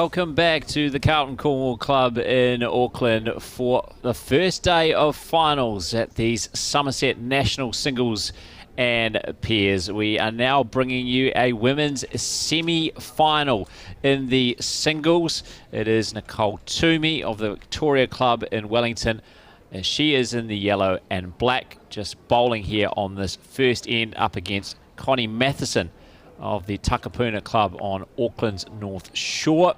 welcome back to the Carlton Cornwall Club in Auckland for the first day of finals at these Summerset National Singles and Pairs. We are now bringing you a women's semi-final in the singles. It is Nicole Toomey of the Victoria Club in Wellington, and she is in the yellow and black, just bowling here on this first end up against Connie Matheson of the Takapuna Club on Auckland's North Shore.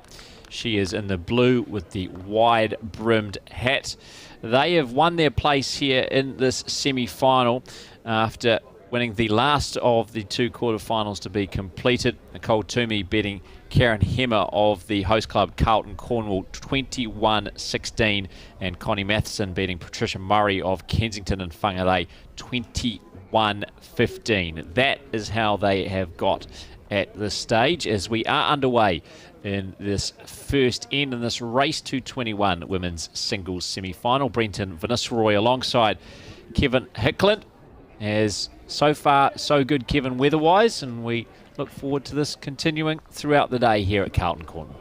She is in the blue with the wide-brimmed hat. They have won their place here in this semi-final after winning the last of the two quarterfinals to be completed. Nicole Toomey beating Karen Hemmer of the host club Carlton Cornwall 21-16, and Connie Matheson beating Patricia Murray of Kensington and Whangarei 21-15. That is how they have got at this stage, as we are underway in this first end in this race to 21 women's singles semi-final. Brenton Vanessaroy alongside Kevin Hickland, as so far so good, Kevin, weather-wise, and we look forward to this continuing throughout the day here at Carlton Cornwall.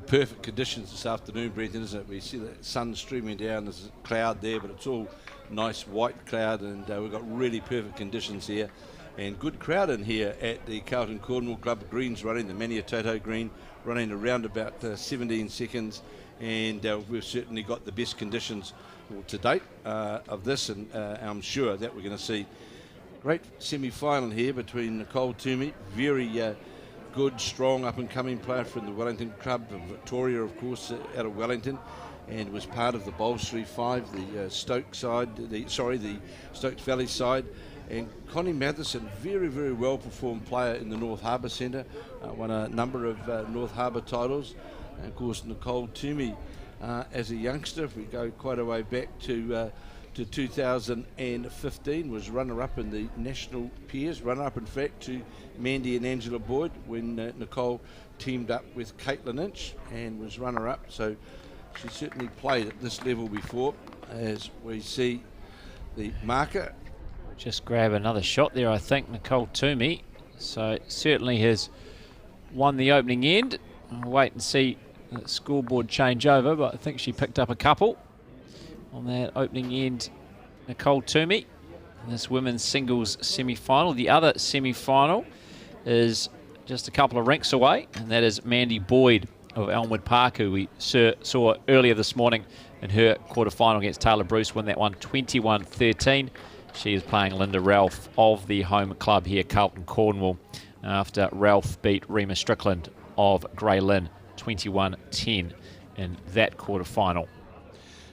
Perfect conditions this afternoon, Brenton, isn't it? We see the sun streaming down. There's a cloud there, but it's all nice white cloud, and we've got really perfect conditions here. And good crowd in here at the Carlton Cornwall Club. Green's running, the Maniatoto green, running around about 17 seconds. And we've certainly got the best conditions to date of this, and I'm sure that we're going to see a great semi-final here between Nicole Toomey, very good, strong, up-and-coming player from the Wellington Club, Victoria, of course, out of Wellington, and was part of the Bolstrey 5, the Stoke side, the Stokes Valley side. And Connie Matheson, very, very well-performed player in the North Harbour Centre, won a number of North Harbour titles. And of course, Nicole Toomey, as a youngster, if we go quite a way back to 2015, was runner-up in the national pairs, runner-up in fact to Mandy and Angela Boyd when Nicole teamed up with Caitlin Inch and was runner-up. So she certainly played at this level before, as we see the marker. Just grab another shot there, I think, Nicole Toomey. So certainly has won the opening end. We'll wait and see the scoreboard change over, but I think she picked up a couple on that opening end, Nicole Toomey, in this women's singles semi-final. The other semi-final is just a couple of rinks away, and that is Mandy Boyd of Elmwood Park, who we saw earlier this morning in her quarter-final against Taylor Bruce, won that one 21-13. She is playing Linda Ralph of the home club here, Carlton Cornwall, after Ralph beat Rima Strickland of Grey Lynn 21-10 in that quarter-final.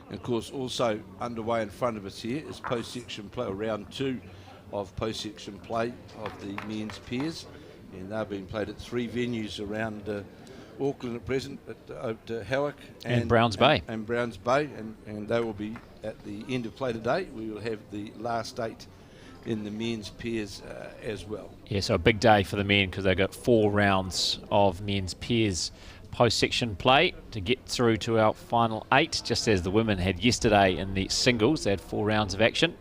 And of course, also underway in front of us here is post-section play, or round 2 of post-section play of the men's pairs, and they're being played at 3 venues around Auckland at present, at Howick and Browns Bay. And Browns Bay, and they will be at the end of play today. We will have the last 8 in the men's pairs as well. Yeah, so a big day for the men, because they've got 4 rounds of men's pairs post-section play to get through to our final 8, just as the women had yesterday in the singles. They had 4 rounds of action,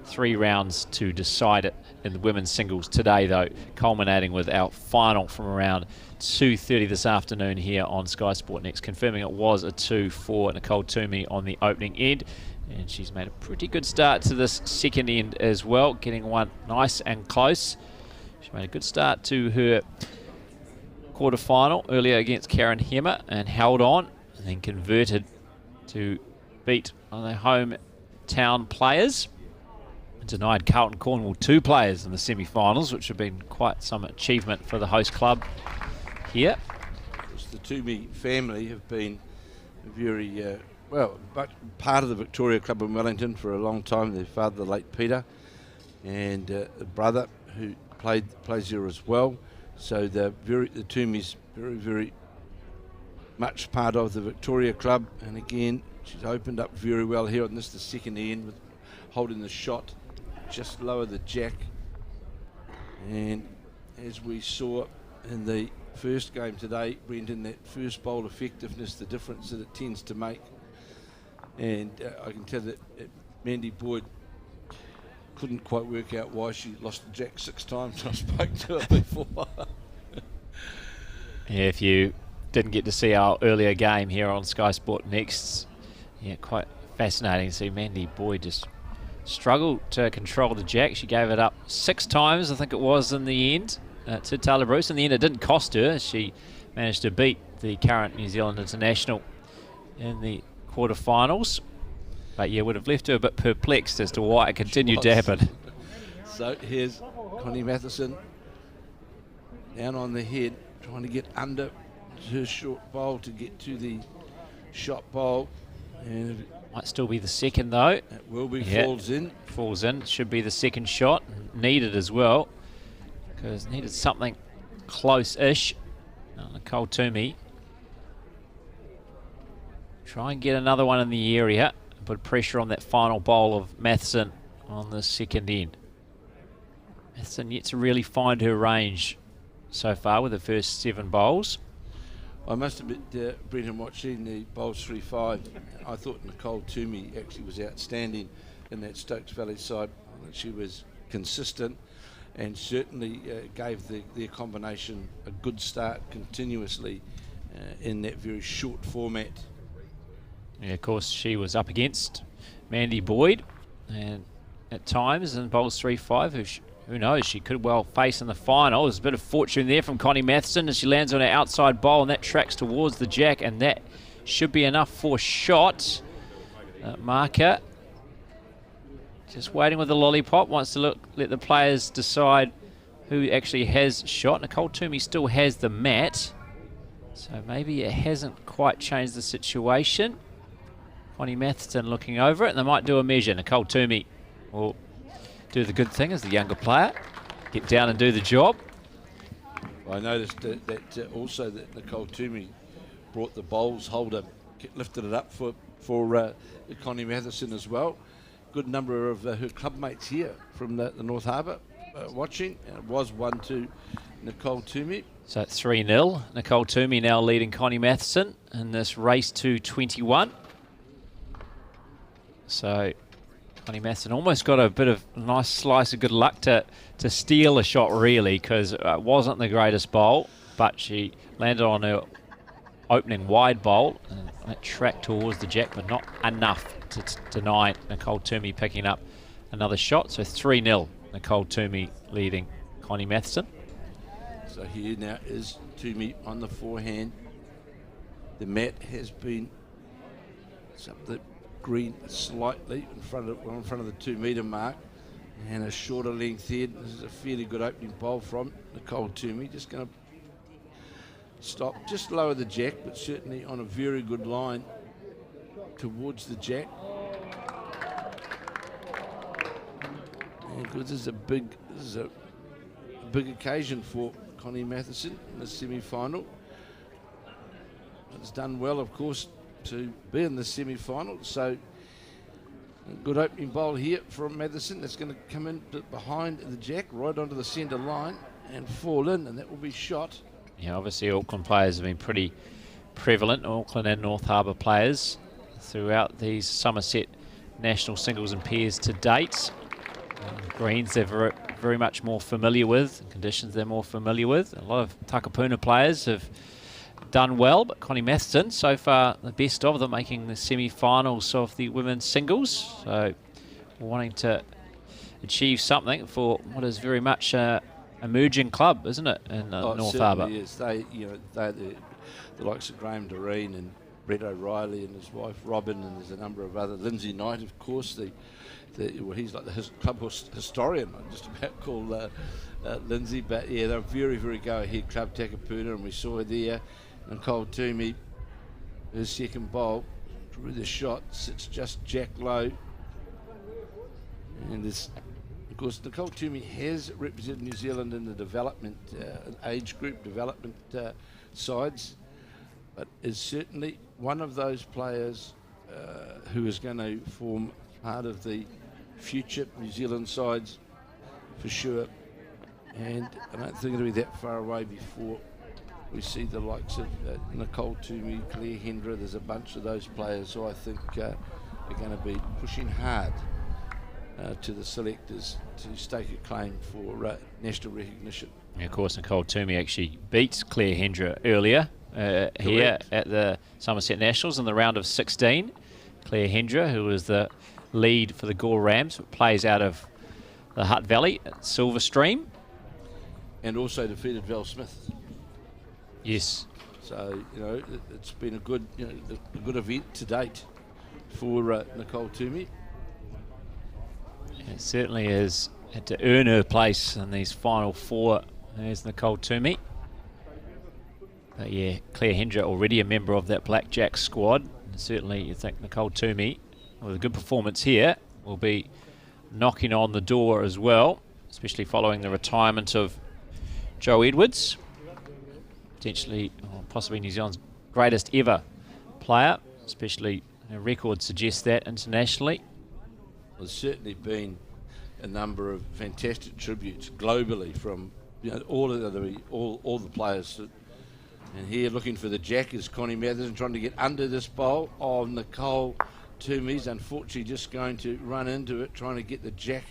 3 rounds to decide it in the women's singles today, though, culminating with our final from around 2:30 this afternoon here on Sky Sport Next, confirming it was a 2 for Nicole Toomey on the opening end. And she's made a pretty good start to this second end as well, getting one nice and close. She made a good start to her quarter-final earlier against Karen Hemmer and held on, and then converted to beat on their hometown players. And denied Carlton Cornwall 2 players in the semi-finals, which have been quite some achievement for the host club here. The Toomey family have been very but part of the Victoria Club in Wellington for a long time. Their father, the late Peter, and the brother who plays there as well. So the Toomey's very, very much part of the Victoria Club. And again, she's opened up very well here on this, the second end, with holding the shot just lower the jack. And as we saw in the first game today, Brendan, that first bowl effectiveness, the difference that it tends to make. And I can tell that Mandy Boyd couldn't quite work out why she lost the jack 6 times. I spoke to her before. Yeah, if you didn't get to see our earlier game here on Sky Sport Next. Yeah, quite fascinating to see Mandy Boyd just struggle to control the jack. She gave it up 6 times, I think it was, in the end, to Taylor Bruce. In the end, it didn't cost her. She managed to beat the current New Zealand international in the quarterfinals. But yeah, would have left her a bit perplexed as to why it continued to happen. So here's Connie Matheson down on the head, trying to get under her short bowl to get to the shot bowl. And might still be the second though. It will be. Falls in. Falls in. Should be the second shot. Needed as well, because needed something close-ish. Nicole Toomey. Try and get another one in the area. Put pressure on that final bowl of Matheson on the second end. Matheson yet to really find her range so far with the first 7 bowls. I must admit, Brendan, watching the bowls 3-5, I thought Nicole Toomey actually was outstanding in that Stokes Valley side. I think she was consistent and certainly gave their combination a good start continuously in that very short format. Yeah, of course, she was up against Mandy Boyd, and at times in bowls 3-5, who knows, she could well face in the final. There's a bit of fortune there from Connie Matheson as she lands on her outside bowl, and that tracks towards the jack, and that should be enough for shot. Marker just waiting with the lollipop, wants to let the players decide who actually has shot. Nicole Toomey still has the mat, so maybe it hasn't quite changed the situation. Connie Matheson looking over it, and they might do a measure. Nicole Toomey will do the good thing as the younger player, get down and do the job. I noticed that also that Nicole Toomey brought the bowls holder, lifted it up for Connie Matheson as well. Good number of her club mates here from the North Harbour watching, and it was 1-2 Nicole Toomey. So 3-0. Nicole Toomey now leading Connie Matheson in this race to 21. So Connie Matheson almost got a bit of a nice slice of good luck to steal a shot, really, because it wasn't the greatest bowl, but she landed on her opening wide bowl and that tracked towards the jack, but not enough to deny Nicole Toomey picking up another shot. So 3-0, Nicole Toomey leading Connie Matheson. So here now is Toomey on the forehand. The mat has been something green slightly in front of the 2 metre mark, and a shorter length head. This is a fairly good opening bowl from Nicole Toomey. Just going to stop, just lower the jack, but certainly on a very good line towards the jack. And this is a big occasion for Connie Matheson in the semi-final. It's done well, of course, to be in the semi-final. So a good opening bowl here from Matheson. That's going to come in behind the jack, right onto the centre line and fall in, and that will be shot. Yeah, obviously Auckland players have been pretty prevalent, Auckland and North Harbour players, throughout these Summerset national singles and pairs to date. Greens they're very much more familiar with, conditions they're more familiar with. A lot of Takapuna players have done well, but Connie Matheson so far the best of them, making the semi-finals of the women's singles. So wanting to achieve something for what is very much a emerging club, isn't it, in North Harbour? Yes, they're the likes of Graham Doreen and Brett O'Reilly and his wife Robin, and there's a number of other. Lindsay Knight, of course, he's like the club historian, I just about call Lindsay. But yeah, they're a very, very go-ahead club, Takapuna, and we saw her there. Nicole Toomey, her second bowl, drew the shot, sits just jack low. And this, of course, Nicole Toomey has represented New Zealand in the development, age group development sides, but is certainly one of those players who is going to form part of the future New Zealand sides for sure. And I don't think it'll be that far away before we see the likes of Nicole Toomey, Claire Hendra. There's a bunch of those players who I think are going to be pushing hard to the selectors to stake a claim for national recognition. Yeah, of course, Nicole Toomey actually beat Claire Hendra earlier here at the Summerset Nationals in the round of 16. Claire Hendra, who was the lead for the Gore Rams, plays out of the Hutt Valley at Silverstream. And also defeated Val Smith. Yes. So, it's been a good, a good event to date for Nicole Toomey. It certainly has had to earn her place in these final 4. There's Nicole Toomey. But yeah, Claire Hendra already a member of that Blackjack squad. And certainly you think Nicole Toomey, with a good performance here, will be knocking on the door as well, especially following the retirement of Joe Edwards. Potentially, or possibly New Zealand's greatest ever player, especially her record suggests that internationally. There's certainly been a number of fantastic tributes globally from all the players. And here looking for the jack is Connie Matheson, trying to get under this bowl of Nicole Toomey's. Unfortunately just going to run into it, trying to get the jack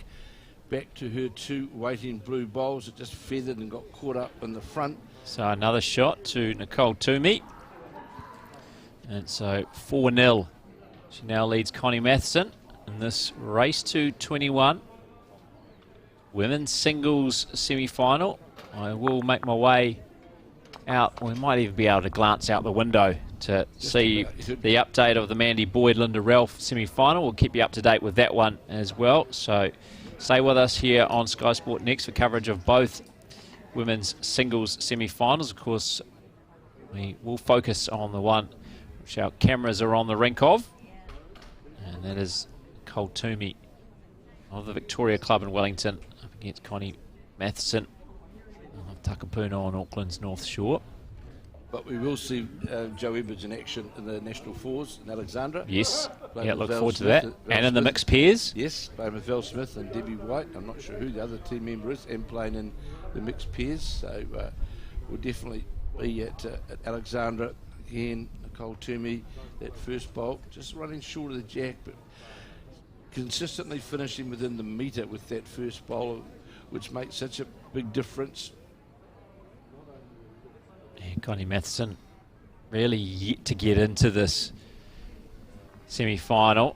back to her 2 waiting blue bowls. It just feathered and got caught up in the front. So another shot to Nicole Toomey. And so 4-0. She now leads Connie Matheson in this race to 21. Women's singles semi-final. I will make my way out. We might even be able to glance out the window to see the update of the Mandy Boyd Linda Ralph semi-final. We'll keep you up to date with that one as well. So stay with us here on Sky Sport Next for coverage of both women's singles semi-finals. Of course, we will focus on the one which our cameras are on the rink of, and that is Nicole Toomey of the Victoria Club in Wellington up against Connie Matheson of Takapuna on Auckland's North Shore. But we will see Joe Edwards in action in the National Fours in Alexandra. Yes, yeah, look forward to that. And in the mixed pairs. Yes, playing with Val Smith and Debbie White. I'm not sure who the other team member is, and playing in the mixed pairs. So we'll definitely be at Alexandra again. Nicole Toomey, that first bowl, just running short of the jack, but consistently finishing within the metre with that first bowl, which makes such a big difference. And Connie Matheson really yet to get into this semi-final.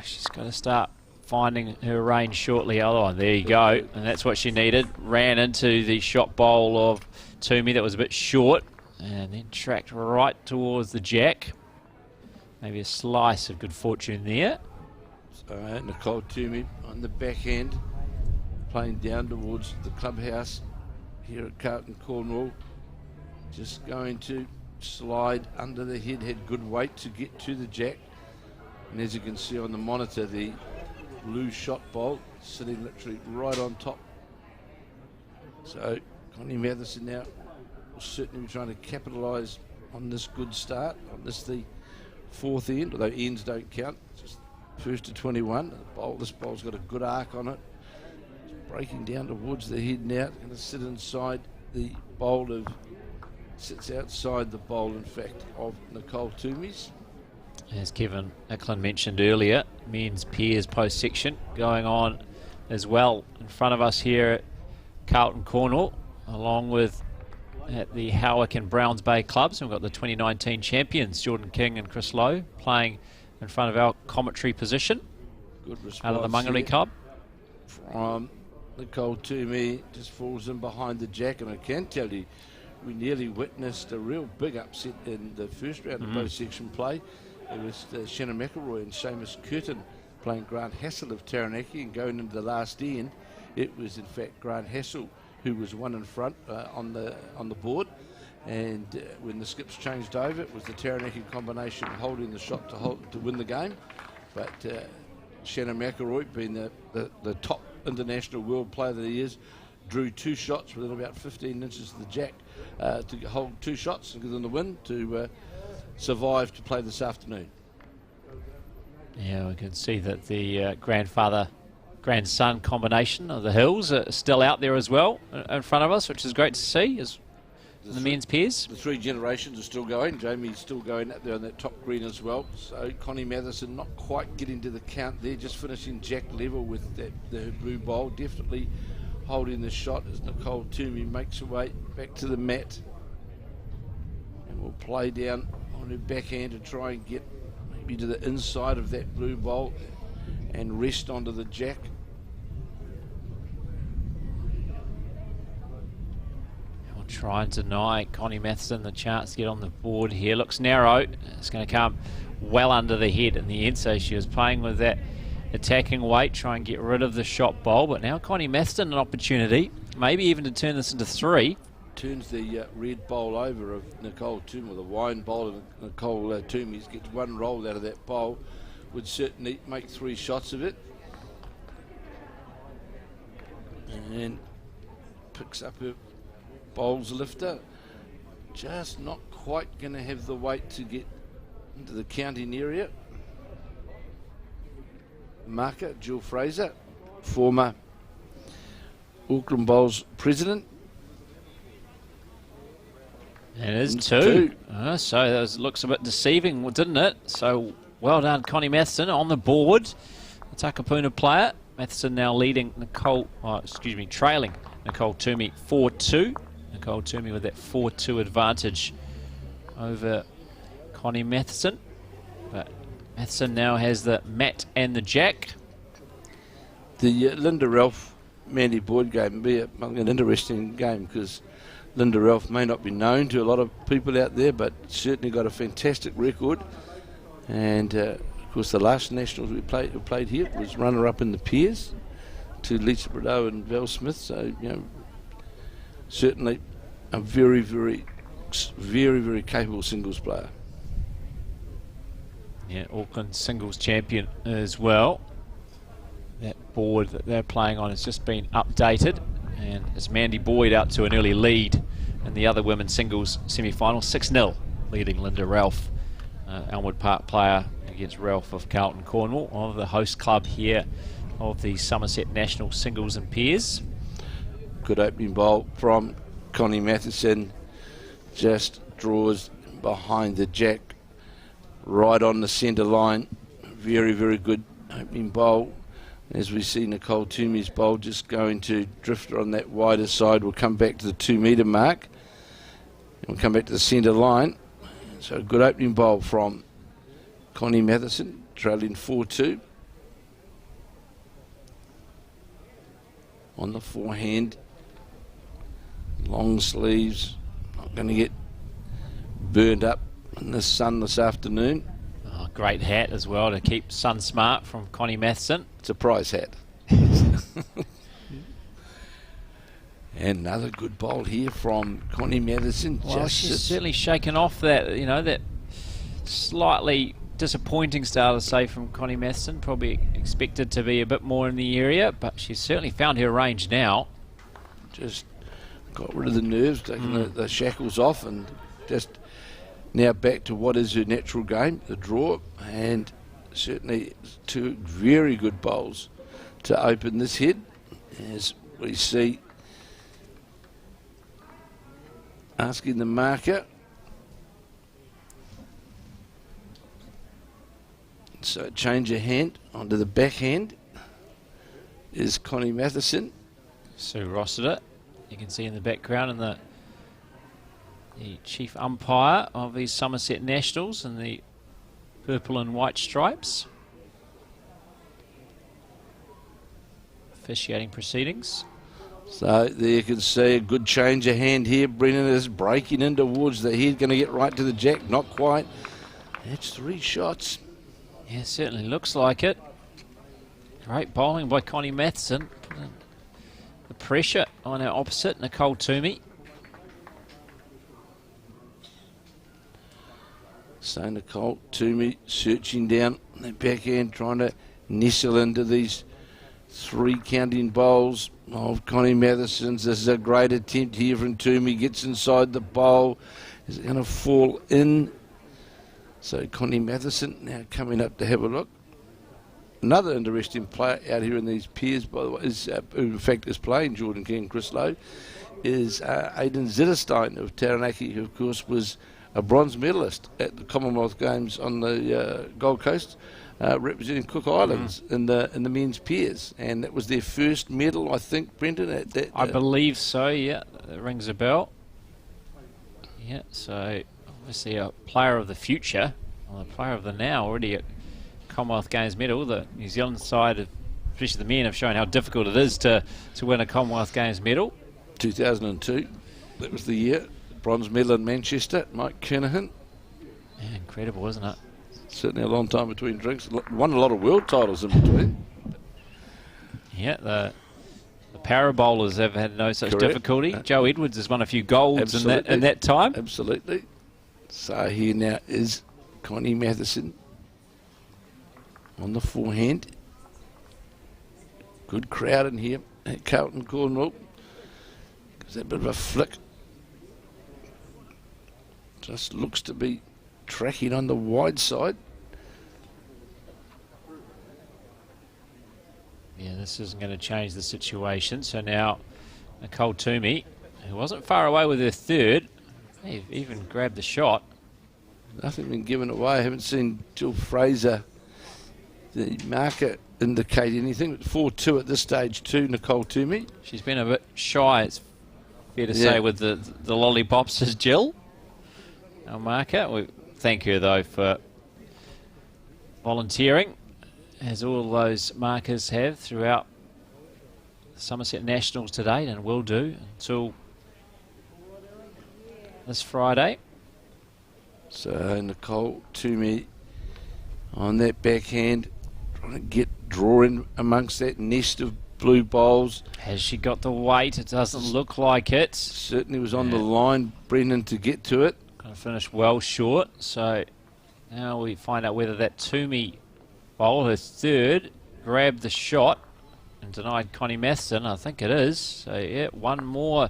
She's got to start finding her range shortly. Oh, there you go. And that's what she needed. Ran into the shot bowl of Toomey that was a bit short and then tracked right towards the jack. Maybe a slice of good fortune there. So Nicole Toomey on the backhand, playing down towards the clubhouse here at Carlton Cornwall. Just going to slide under the head, had good weight to get to the jack. And as you can see on the monitor, the blue shot bowl sitting literally right on top. So Connie Matheson now will certainly be trying to capitalise on this good start, on this the 4th end, although ends don't count, just first to 21. This bowl's got a good arc on it. It's breaking down towards the head now, going to sit inside the bowl of, sits outside the bowl in fact of Nicole Toomey's. As Kevin Eklund mentioned earlier, men's pairs post section going on as well in front of us here at Carlton Cornwall, along with at the Howick and Browns Bay clubs. We've got the 2019 champions Jordan King and Chris Lowe playing in front of our commentary position. Good response out of the Mangere Club. From Nicole Toomey, just falls in behind the jack, and I can tell you we nearly witnessed a real big upset in the first round of post section play. It was Shannon McElroy and Seamus Curtin playing Grant Hassel of Taranaki, and going into the last end, it was in fact Grant Hassel who was one in front on the board. And when the skips changed over, it was the Taranaki combination holding the shot to win the game. But Shannon McElroy, being the top international world player that he is, drew 2 shots within about 15 inches of the jack to hold 2 shots and give them the win to survive to play this afternoon. Yeah, we can see that the grandson combination of the Hills are still out there as well in front of us, which is great to see as the men's pairs. The 3 generations are still going. Jamie's still going up there on that top green as well. So Connie Matheson not quite getting to the count there, just finishing jack level with the blue bowl, definitely holding the shot as Nicole Toomey makes her way back to the mat. And we'll play down on her backhand to try and get maybe to the inside of that blue bowl and rest onto the jack. We'll try and deny Connie Matheson the chance to get on the board here. Looks narrow. It's going to come well under the head in the end, so she was playing with that attacking weight, try and get rid of the shot bowl, but now Connie Matheson an opportunity, maybe even to turn this into 3. Turns the red bowl over of Nicole Toomey, the wine bowl of Nicole Toomey. Gets one roll out of that bowl, would certainly make 3 shots of it. And picks up her bowls lifter. Just not quite going to have the weight to get into the counting area. Marker, Jill Fraser, former Auckland Bowls president. It is 2. So that looks a bit deceiving, didn't it? So well done, Connie Matheson on the board. The Takapuna player. Matheson now leading trailing Nicole Toomey 4-2. Nicole Toomey with that 4-2 advantage over Connie Matheson. But Matheson now has the mat and the jack. The Linda Ralph Mandy Boyd game will be an interesting game because Linda Ralph may not be known to a lot of people out there, but certainly got a fantastic record. And of course, the last nationals we played here was runner-up in the pairs to Lisa Bordeaux and Val Smith. So certainly a very, very, very, very capable singles player. Yeah, Auckland singles champion as well. That board that they're playing on has just been updated, and it's Mandy Boyd out to an early lead in the other women's singles semi-final, 6-0, leading Linda Ralph, Elmwood Park player, against Ralph of Carlton Cornwall, of the host club here of the Summerset National Singles and Pairs. Good opening bowl from Connie Matheson, just draws behind the jack, right on the centre line. Very, very good opening bowl. As we see Nicole Toomey's bowl just going to drifter on that wider side. We'll come back to the 2 metre mark. And we'll come back to the centre line. So a good opening bowl from Connie Matheson, trailing 4-2. On the forehand. Long sleeves. Not going to get burned up in the sun this afternoon. Oh, great hat as well to keep sun smart from Connie Matheson. It's a prize hat. And another good bowl here from Connie Matheson. Well, she's certainly shaken off that, that slightly disappointing start, to say, from Connie Matheson. Probably expected to be a bit more in the area, but she's certainly found her range now. Just got rid of the nerves, taking the shackles off, and just now back to what is her natural game, the draw, and certainly 2 very good bowls to open this head, as we see asking the marker. So change of hand onto the backhand is Connie Matheson. Sue Rossiter, you can see in the background, and the chief umpire of these Summerset Nationals in the purple and white stripes. Officiating proceedings. So there you can see a good change of hand here. Brennan is breaking in towards the head, going to get right to the jack, not quite. That's 3 shots. Yeah, certainly looks like it. Great bowling by Connie Matheson. The pressure on our opposite, Nicole Toomey. So Nicole Toomey searching down the backhand, trying to nestle into these 3 counting bowls of Connie Matheson's. This is a great attempt here from Toomey. Gets inside the bowl. Is it going to fall in? So Connie Matheson now coming up to have a look. Another interesting player out here in these pairs, by the way, is, who in fact is playing Jordan King and Chris Lowe, is Aidan Zitterstein of Taranaki, who of course was a bronze medalist at the Commonwealth Games on the Gold Coast, representing Cook Islands in the men's pairs, and that was their first medal, I think, Brendan. At that, I believe so. Yeah, that rings a bell. Yeah, so obviously a player of the future, or a player of the now, already at Commonwealth Games medal. The New Zealand side, especially the men, have shown how difficult it is to win a Commonwealth Games medal. 2002, that was the year. Bronze medal in Manchester, Mike Kernahan. Yeah, incredible, isn't it? Certainly a long time between drinks. Won a lot of world titles in between. Yeah, the para bowlers have had no such Correct. difficulty. Joe Edwards has won a few golds in that time. Absolutely. So here now is Connie Matheson on the forehand. Good crowd in here at Carlton Cornwall. Gives that a bit of a flick. Just looks to be tracking on the wide side. Yeah, this isn't going to change the situation. So now Nicole Toomey, who wasn't far away with her third, may have even grabbed the shot. Nothing been given away. I haven't seen Jill Fraser, the marker, indicate anything. 4-2 at this stage to Nicole Toomey. She's been a bit shy, it's fair to say, with the lollipops as Jill, our marker. We thank her, though, for volunteering, as all those markers have throughout the Summerset Nationals to date, and will do until this Friday. So Nicole Toomey on that backhand, trying to draw in amongst that nest of blue bowls. Has she got the weight? It doesn't look like it. Certainly was on the line, Brendan, to get to it. Going to finish well short. So now we find out whether that Toomey bowl, her third, grabbed the shot and denied Connie Matheson. I think it is. So yeah, one more.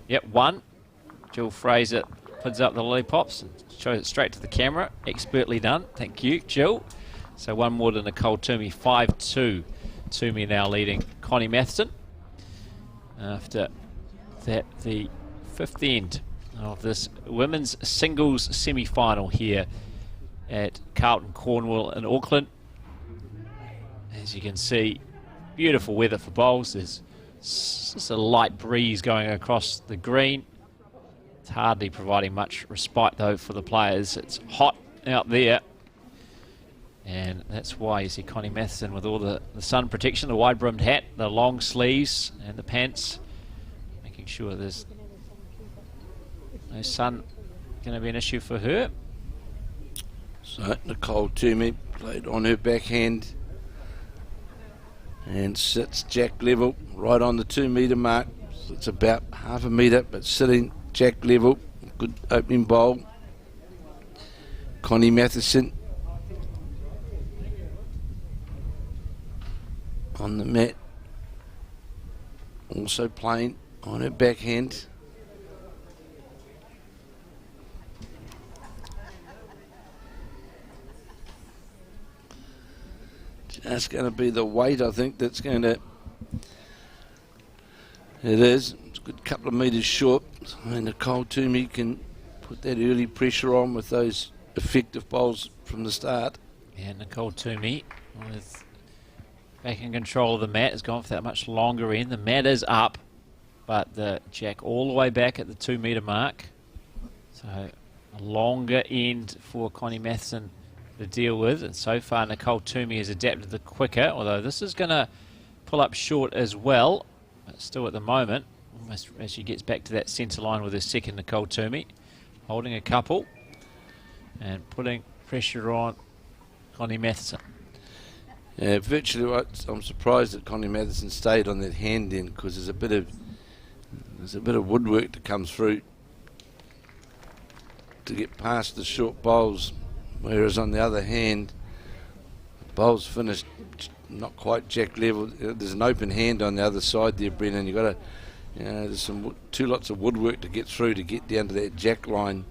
Yep, one. Jill Fraser puts up the lollipops and shows it straight to the camera. Expertly done. Thank you, Jill. So one more to Nicole Toomey. 5-2. Toomey now leading Connie Matheson. After that, the fifth end of this women's singles semi-final here at Carlton Cornwall in Auckland. As you can see, beautiful weather for bowls. There's just a light breeze going across the green. It's hardly providing much respite, though, for the players. It's hot out there, and that's why you see Connie Matheson with all the sun protection, the wide-brimmed hat, the long sleeves and the pants, making sure there's no sun going to be an issue for her. So Nicole Toomey played on her backhand and sits jack level right on the 2 metre mark. So it's about half a metre, but sitting jack level. Good opening bowl. Connie Matheson on the mat, also playing on her backhand. That's going to be the weight, I think, that's going to... It is. It's a good couple of metres short. And Nicole Toomey can put that early pressure on with those effective bowls from the start. Yeah, Nicole Toomey with back in control of the mat has gone for that much longer end. The mat is up, but the jack all the way back at the 2 metre mark. So a longer end for Connie Matheson to deal with, and so far Nicole Toomey has adapted the quicker, although this is going to pull up short as well, but still at the moment, almost as she gets back to that centre line with her second, Nicole Toomey, holding a couple and putting pressure on Connie Matheson. Yeah, virtually, I'm surprised that Connie Matheson stayed on that hand end, because there's a bit of woodwork to come through to get past the short bowls. Whereas on the other hand, the bowl's finished not quite jack level. There's an open hand on the other side there, Brennan. You've got to, there's two lots of woodwork to get through to get down to that jack line.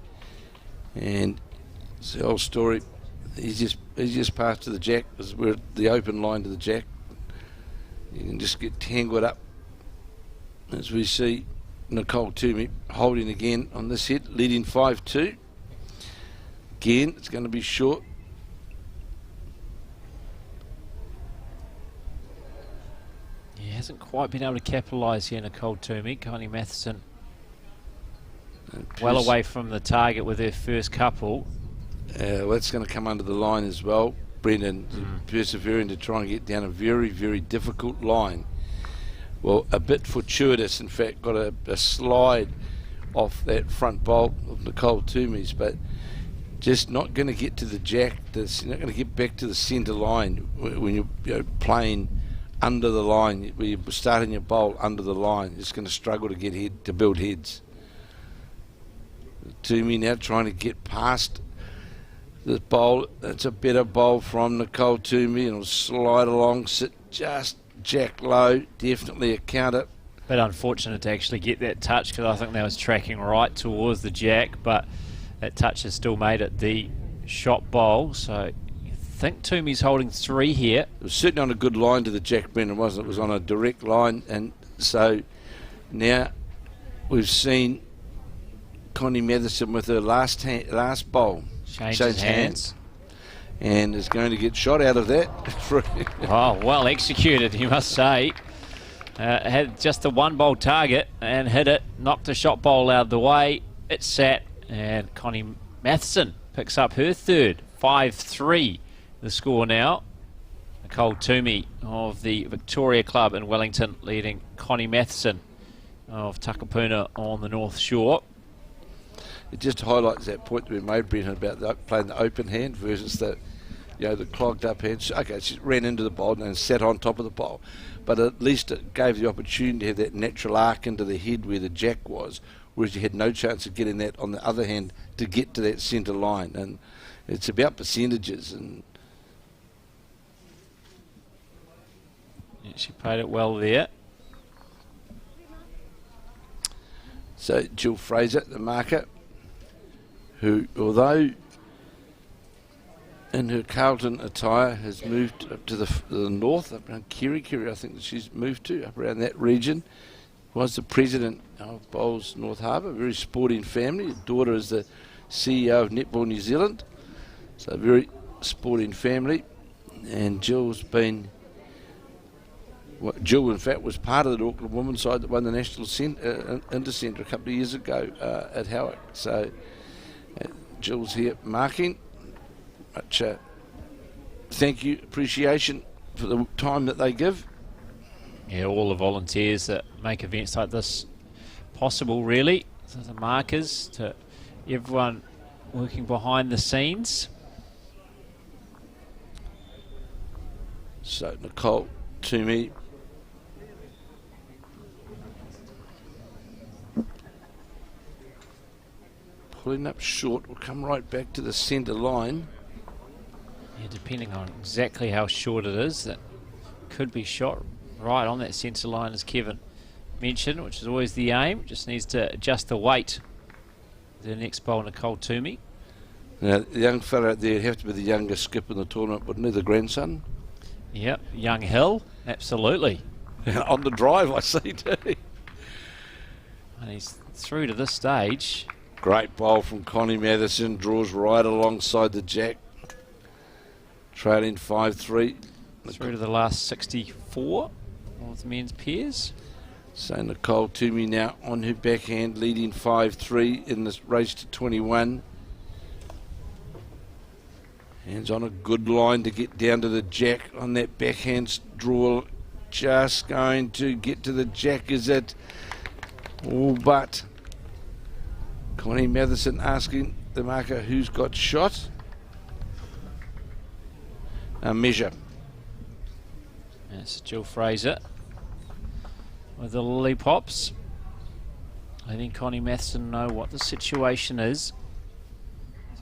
And it's the old story. Easiest path to the jack is where the open line to the jack. You can just get tangled up. As we see Nicole Toomey holding again on this hit, leading 5-2. Again, it's going to be short. He hasn't quite been able to capitalise here, Nicole Toomey. Connie Matheson well away from the target with her first couple. Well, that's going to come under the line as well. Brendan persevering to try and get down a very, very difficult line. Well, a bit fortuitous, in fact, got a slide off that front bolt of Nicole Toomey's, but just not going to get to the jack. That's not going to get back to the centre line when you're playing under the line. When you're starting your bowl under the line, it's going to struggle to get to build heads. Toomey now trying to get past this bowl. It's a better bowl from Nicole Toomey, and it'll slide along, sit just jack low, definitely a counter. Bit unfortunate to actually get that touch, because I think that was tracking right towards the jack, but that touch has still made it the shot bowl. So I think Toomey's holding 3 here. It was certainly on a good line to the jack, Brendan, wasn't it? It was on a direct line, and so now we've seen Connie Matheson with her last bowl Change hands. And is going to get shot out of that. Oh, well executed, you must say. Had just the 1 bowl target and hit it, knocked the shot bowl out of the way. It sat, and Connie Matheson picks up her 3rd. 5-3 the score now. Nicole Toomey of the Victoria Club in Wellington leading Connie Matheson of Takapuna on the North Shore. It just highlights that point that we made, Brendan, about playing the open hand versus the clogged up hand. Okay, she ran into the bowl and sat on top of the bowl, but at least it gave the opportunity to have that natural arc into the head where the jack was, whereas you had no chance of getting that on the other hand to get to that centre line. And it's about percentages. And yeah, she played it well there. So Jill Fraser, the marker, who, although in her Carlton attire, has moved up to the north, up around Kiri, I think that she's moved to, up around that region, was the president of Bowls North Harbour, a very sporting family. Her daughter is the CEO of Netball New Zealand, so a very sporting family. And Jill's been, Jill in fact was part of the Auckland women's side that won the National Intercentre a couple of years ago at Howick. So Jill's here marking. Much thank you, appreciation for the time that they give. Yeah, all the volunteers that make events like this possible, really. So the markers to everyone working behind the scenes. So Nicole Toomey pulling up short, will come right back to the centre line. Yeah, depending on exactly how short it is, that could be shot right on that centre line, as Kevin mentioned, which is always the aim. Just needs to adjust the weight. The next bowl, Nicole Toomey. Now, the young fella out there would have to be the youngest skip in the tournament, wouldn't he, the grandson? Yep, young Hill, absolutely. On the drive, I see too. And he's through to this stage. Great bowl from Connie Matheson, draws right alongside the jack. Trailing 5-3. Through to the last 64 of the men's pairs. So Nicole Toomey now on her backhand, leading 5-3 in this race to 21. Hands on a good line to get down to the jack on that backhand draw. Just going to get to the jack, is it? Oh, but Connie Matheson asking the marker who's got shot. A measure. That's Jill Fraser with the lollipops. Letting Connie Matheson know what the situation is.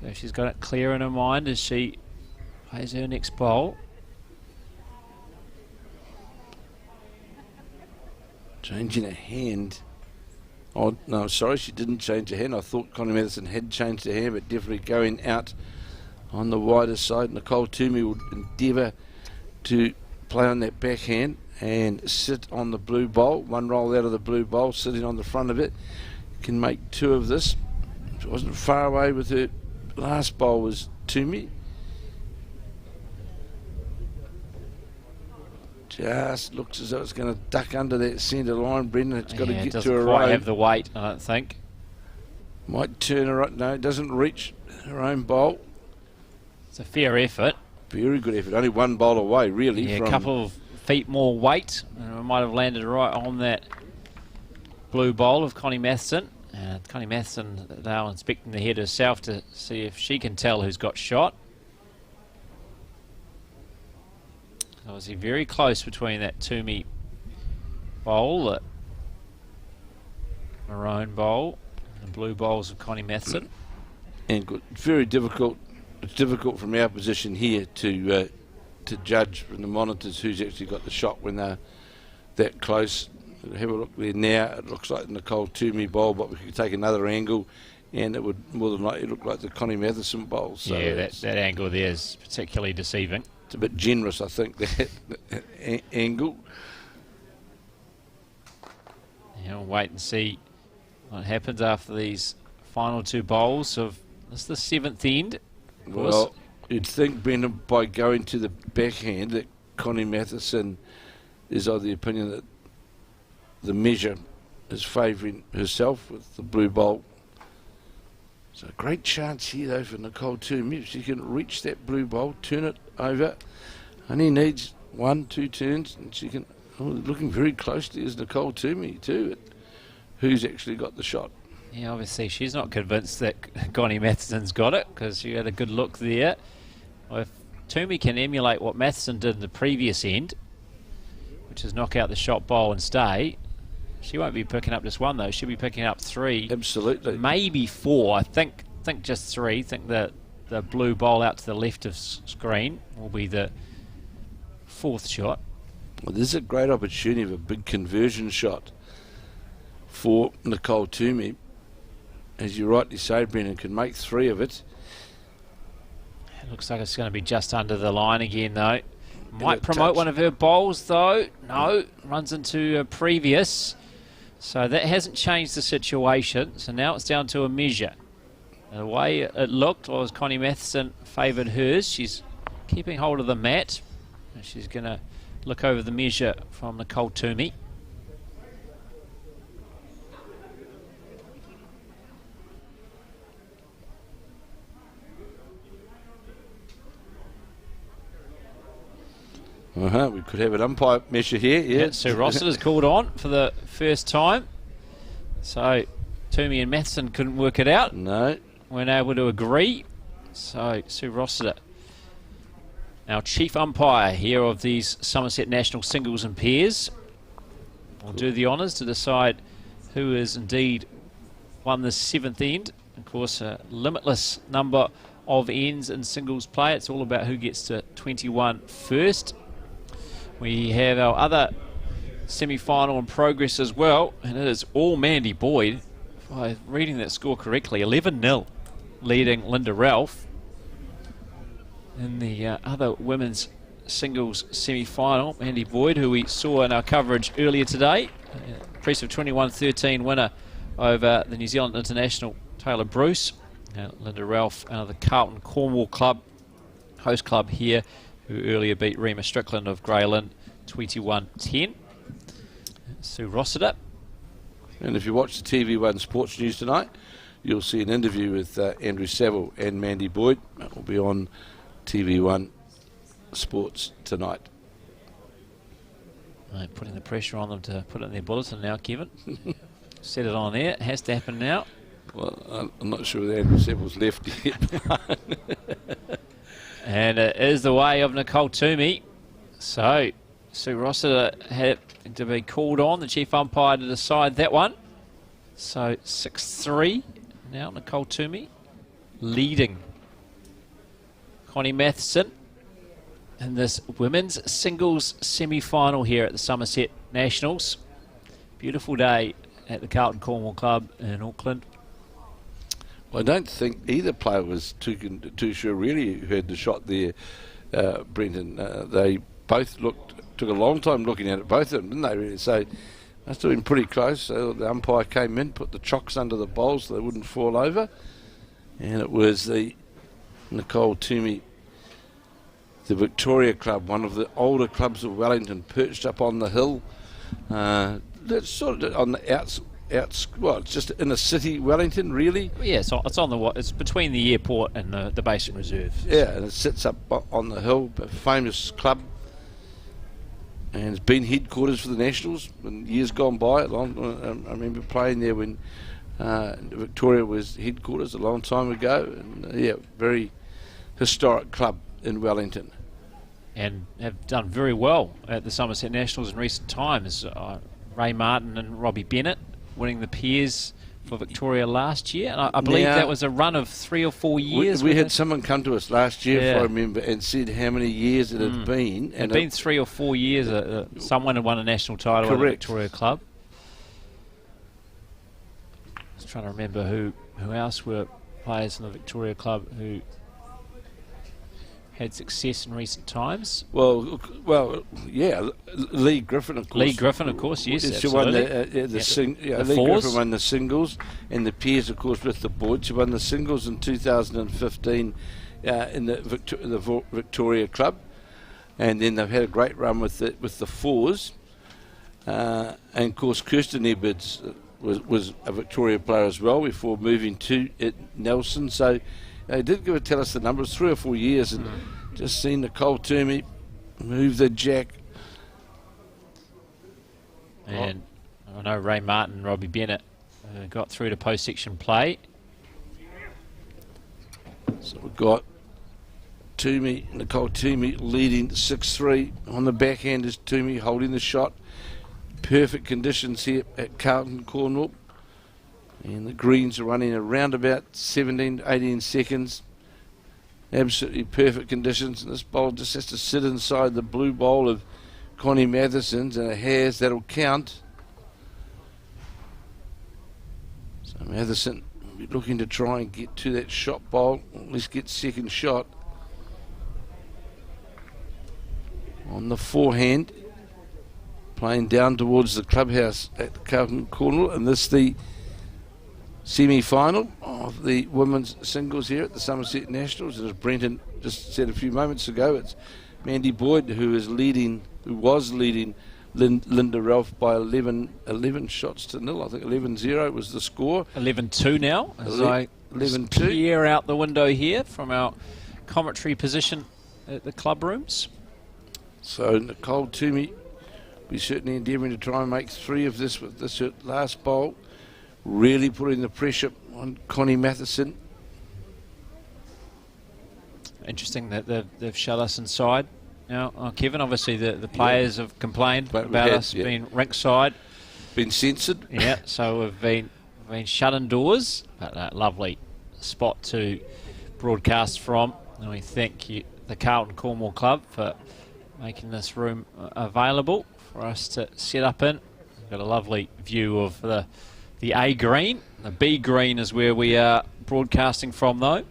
So she's got it clear in her mind as she plays her next bowl. Changing her hand. Oh, no, sorry, she didn't change her hand. I thought Connie Matheson had changed her hand, but definitely going out on the wider side. Nicole Toomey would endeavour to play on that backhand and sit on the blue bowl. One roll out of the blue bowl, sitting on the front of it. Can make 2 of this. She wasn't far away with her last bowl, was Toomey. Just looks as though it's going to duck under that centre line, Brendan. It's got to get to a doesn't quite have the weight, I don't think. Might turn her up. No, it doesn't reach her own bowl. It's a fair effort. Very good effort. Only one bowl away, really. Yeah, from a couple of feet more weight. And it might have landed right on that blue bowl of Connie Matheson. Connie Matheson now inspecting the head herself to see if she can tell who's got shot. Obviously very close between that Toomey bowl, that maroon bowl, and the blue bowls of Connie Matheson. And good. Very difficult. It's difficult from our position here to judge from the monitors who's actually got the shot when they're that close. Have a look there now. It looks like Nicole Toomey bowl, but we could take another angle, and it would more than likely look like the Connie Matheson bowl. So yeah, that angle there is particularly deceiving. It's a bit generous, I think, that angle. Yeah, we'll wait and see what happens after these final two bowls of this is the seventh end. Well, you'd think, Brendan, by going to the backhand, that Connie Matheson is of the opinion that the measure is favouring herself with the blue bowl. So a great chance here, though, for Nicole Toomey. If she can reach that blue bowl, turn it over. Only needs 1-2 turns, and she can. Oh, looking very closely is Nicole Toomey too. Who's actually got the shot? Yeah, obviously she's not convinced that Connie Matheson's got it because she had a good look there. Well, if Toomey can emulate what Matheson did in the previous end, which is knock out the shot bowl and stay, she won't be picking up just one though. She'll be picking up three. Absolutely. Maybe four. I think just three. I think that the blue bowl out to the left of screen will be the fourth shot. Well, this is a great opportunity of a big conversion shot for Nicole Toomey. As you rightly say, Brendan, can make three of it. It looks like it's going to be just under the line again though. Might promote one of her bowls though. No, runs into a previous. So that hasn't changed the situation. So now it's down to a measure. The way it looked was Connie Matheson favoured hers. She's keeping hold of the mat. And she's going to look over the measure from Nicole Toomey. We could have an umpire measure here. Yeah, Sue Rossiter's called on for the first time. So Toomey and Matheson couldn't work it out. No. Weren't able to agree. So Sue Rossiter, our chief umpire here of these Summerset National Singles and Pairs, will do the honours to decide who has indeed won the seventh end. Of course, a limitless number of ends in singles play. It's all about who gets to 21 first. We have our other semi-final in progress as well, and it is all Mandy Boyd. If I'm reading that score correctly, 11-0 leading Linda Ralph. In the other women's singles semi-final, Mandy Boyd, who we saw in our coverage earlier today, impressive 21-13 winner over the New Zealand International Taylor Bruce. Linda Ralph, the Carlton Cornwall club, host club here, who earlier beat Rima Strickland of Greyland 21-10. Sue Rossiter. And if you watch the TV1 Sports News tonight, you'll see an interview with Andrew Saville and Mandy Boyd. That will be on TV1 Sports tonight. Right, putting the pressure on them to put it in their bulletin now, Kevin. Set it on there. It has to happen now. Well, I'm not sure that Andrew Saville's left yet. And it is the way of Nicole Toomey. So Sue Rossiter had to be called on, the chief umpire, to decide that one. So 6-3. Now Nicole Toomey leading Connie Matheson in this women's singles semi-final here at the Summerset Nationals. Beautiful day at the Carlton Cornwall Club in Auckland. Well, I don't think either player was too sure really who had the shot there, Brenton. They both took a long time looking at it, both of them, didn't they really? So must have been pretty close. So the umpire came in, put the chocks under the bowls so they wouldn't fall over. And it was the Nicole Toomey, the Victoria Club, one of the older clubs of Wellington, perched up on the hill. That's sort of on the well, it's just in the city, Wellington, really. Yeah, so it's on it's between the airport and the Basin Reserve. Yeah, and it sits up on the hill, a famous club, and it's been headquarters for the Nationals in years gone by. I remember playing there when Victoria was headquarters a long time ago, and yeah, very historic club in Wellington. And have done very well at the Summerset Nationals in recent times. Ray Martin and Robbie Bennett winning the pairs for Victoria last year, and I believe that was a run of 3 or 4 years. We had someone come to us last year, if I remember, and said how many years it had been. It had been 3 or 4 years. Someone had won a national title at the Victoria Club. I was trying to remember who else were players in the Victoria Club who had success in recent times. Well, yeah, Lee Griffin, of course. Lee Griffin, of course, yes, she won absolutely. Lee Griffin won the singles, and the pairs, of course, with the boys. She won the singles in 2015 in the Victoria Club, and then they've had a great run with the fours. And of course, Kirsten Edwards was a Victoria player as well before moving to Nelson. So they did tell us the numbers, 3 or 4 years, and just seen Nicole Toomey move the jack. And I know Ray Martin and Robbie Bennett got through to post-section play. So we've got Nicole Toomey leading 6-3. On the backhand is Toomey holding the shot. Perfect conditions here at Carlton Cornwall. And the greens are running around about 17, 18 seconds. Absolutely perfect conditions. And this bowl just has to sit inside the blue bowl of Connie Matheson's, and it has. That'll count. So Matheson will be looking to try and get to that shot bowl, or at least get second shot. On the forehand, playing down towards the clubhouse at Carlton Cornwall, and this the semi-final of the women's singles here at the Summerset Nationals. And as Brenton just said a few moments ago, it's Mandy Boyd who was leading Linda Ralph by 11 shots to nil. I think 11-0 was the score. 11-2 now. As I 11-2. Clear out the window here from our commentary position at the club rooms. So Nicole Toomey, we're certainly endeavouring to try and make 3 of this with this last bowl. Really putting the pressure on Connie Matheson. Interesting that they've shut us inside. Now, Kevin, obviously the players have complained about us being rinkside. Been censored. Yeah, so we've been shut indoors. But a lovely spot to broadcast from. And we thank the Carlton Cornwall Club for making this room available for us to set up in. We've got a lovely view of the A green. The B green is where we are broadcasting from, though.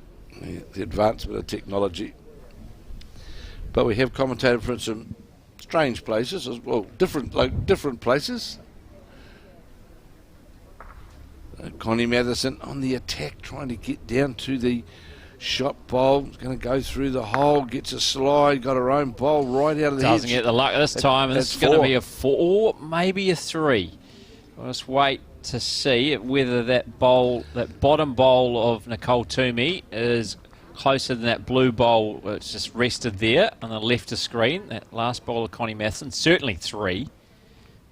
Yeah, the advancement of technology. But we have commentated from some strange places as well, different places. Connie Matheson on the attack, trying to get down to the shot bowl. Going to go through the hole, gets a slide, got her own bowl right out of the hedge. Doesn't get the luck this time. It's going to be a 4, maybe a 3. We'll just wait to see whether that bottom bowl of Nicole Toomey is closer than that blue bowl that's just rested there on the left of screen. That last bowl of Connie Matheson, certainly 3.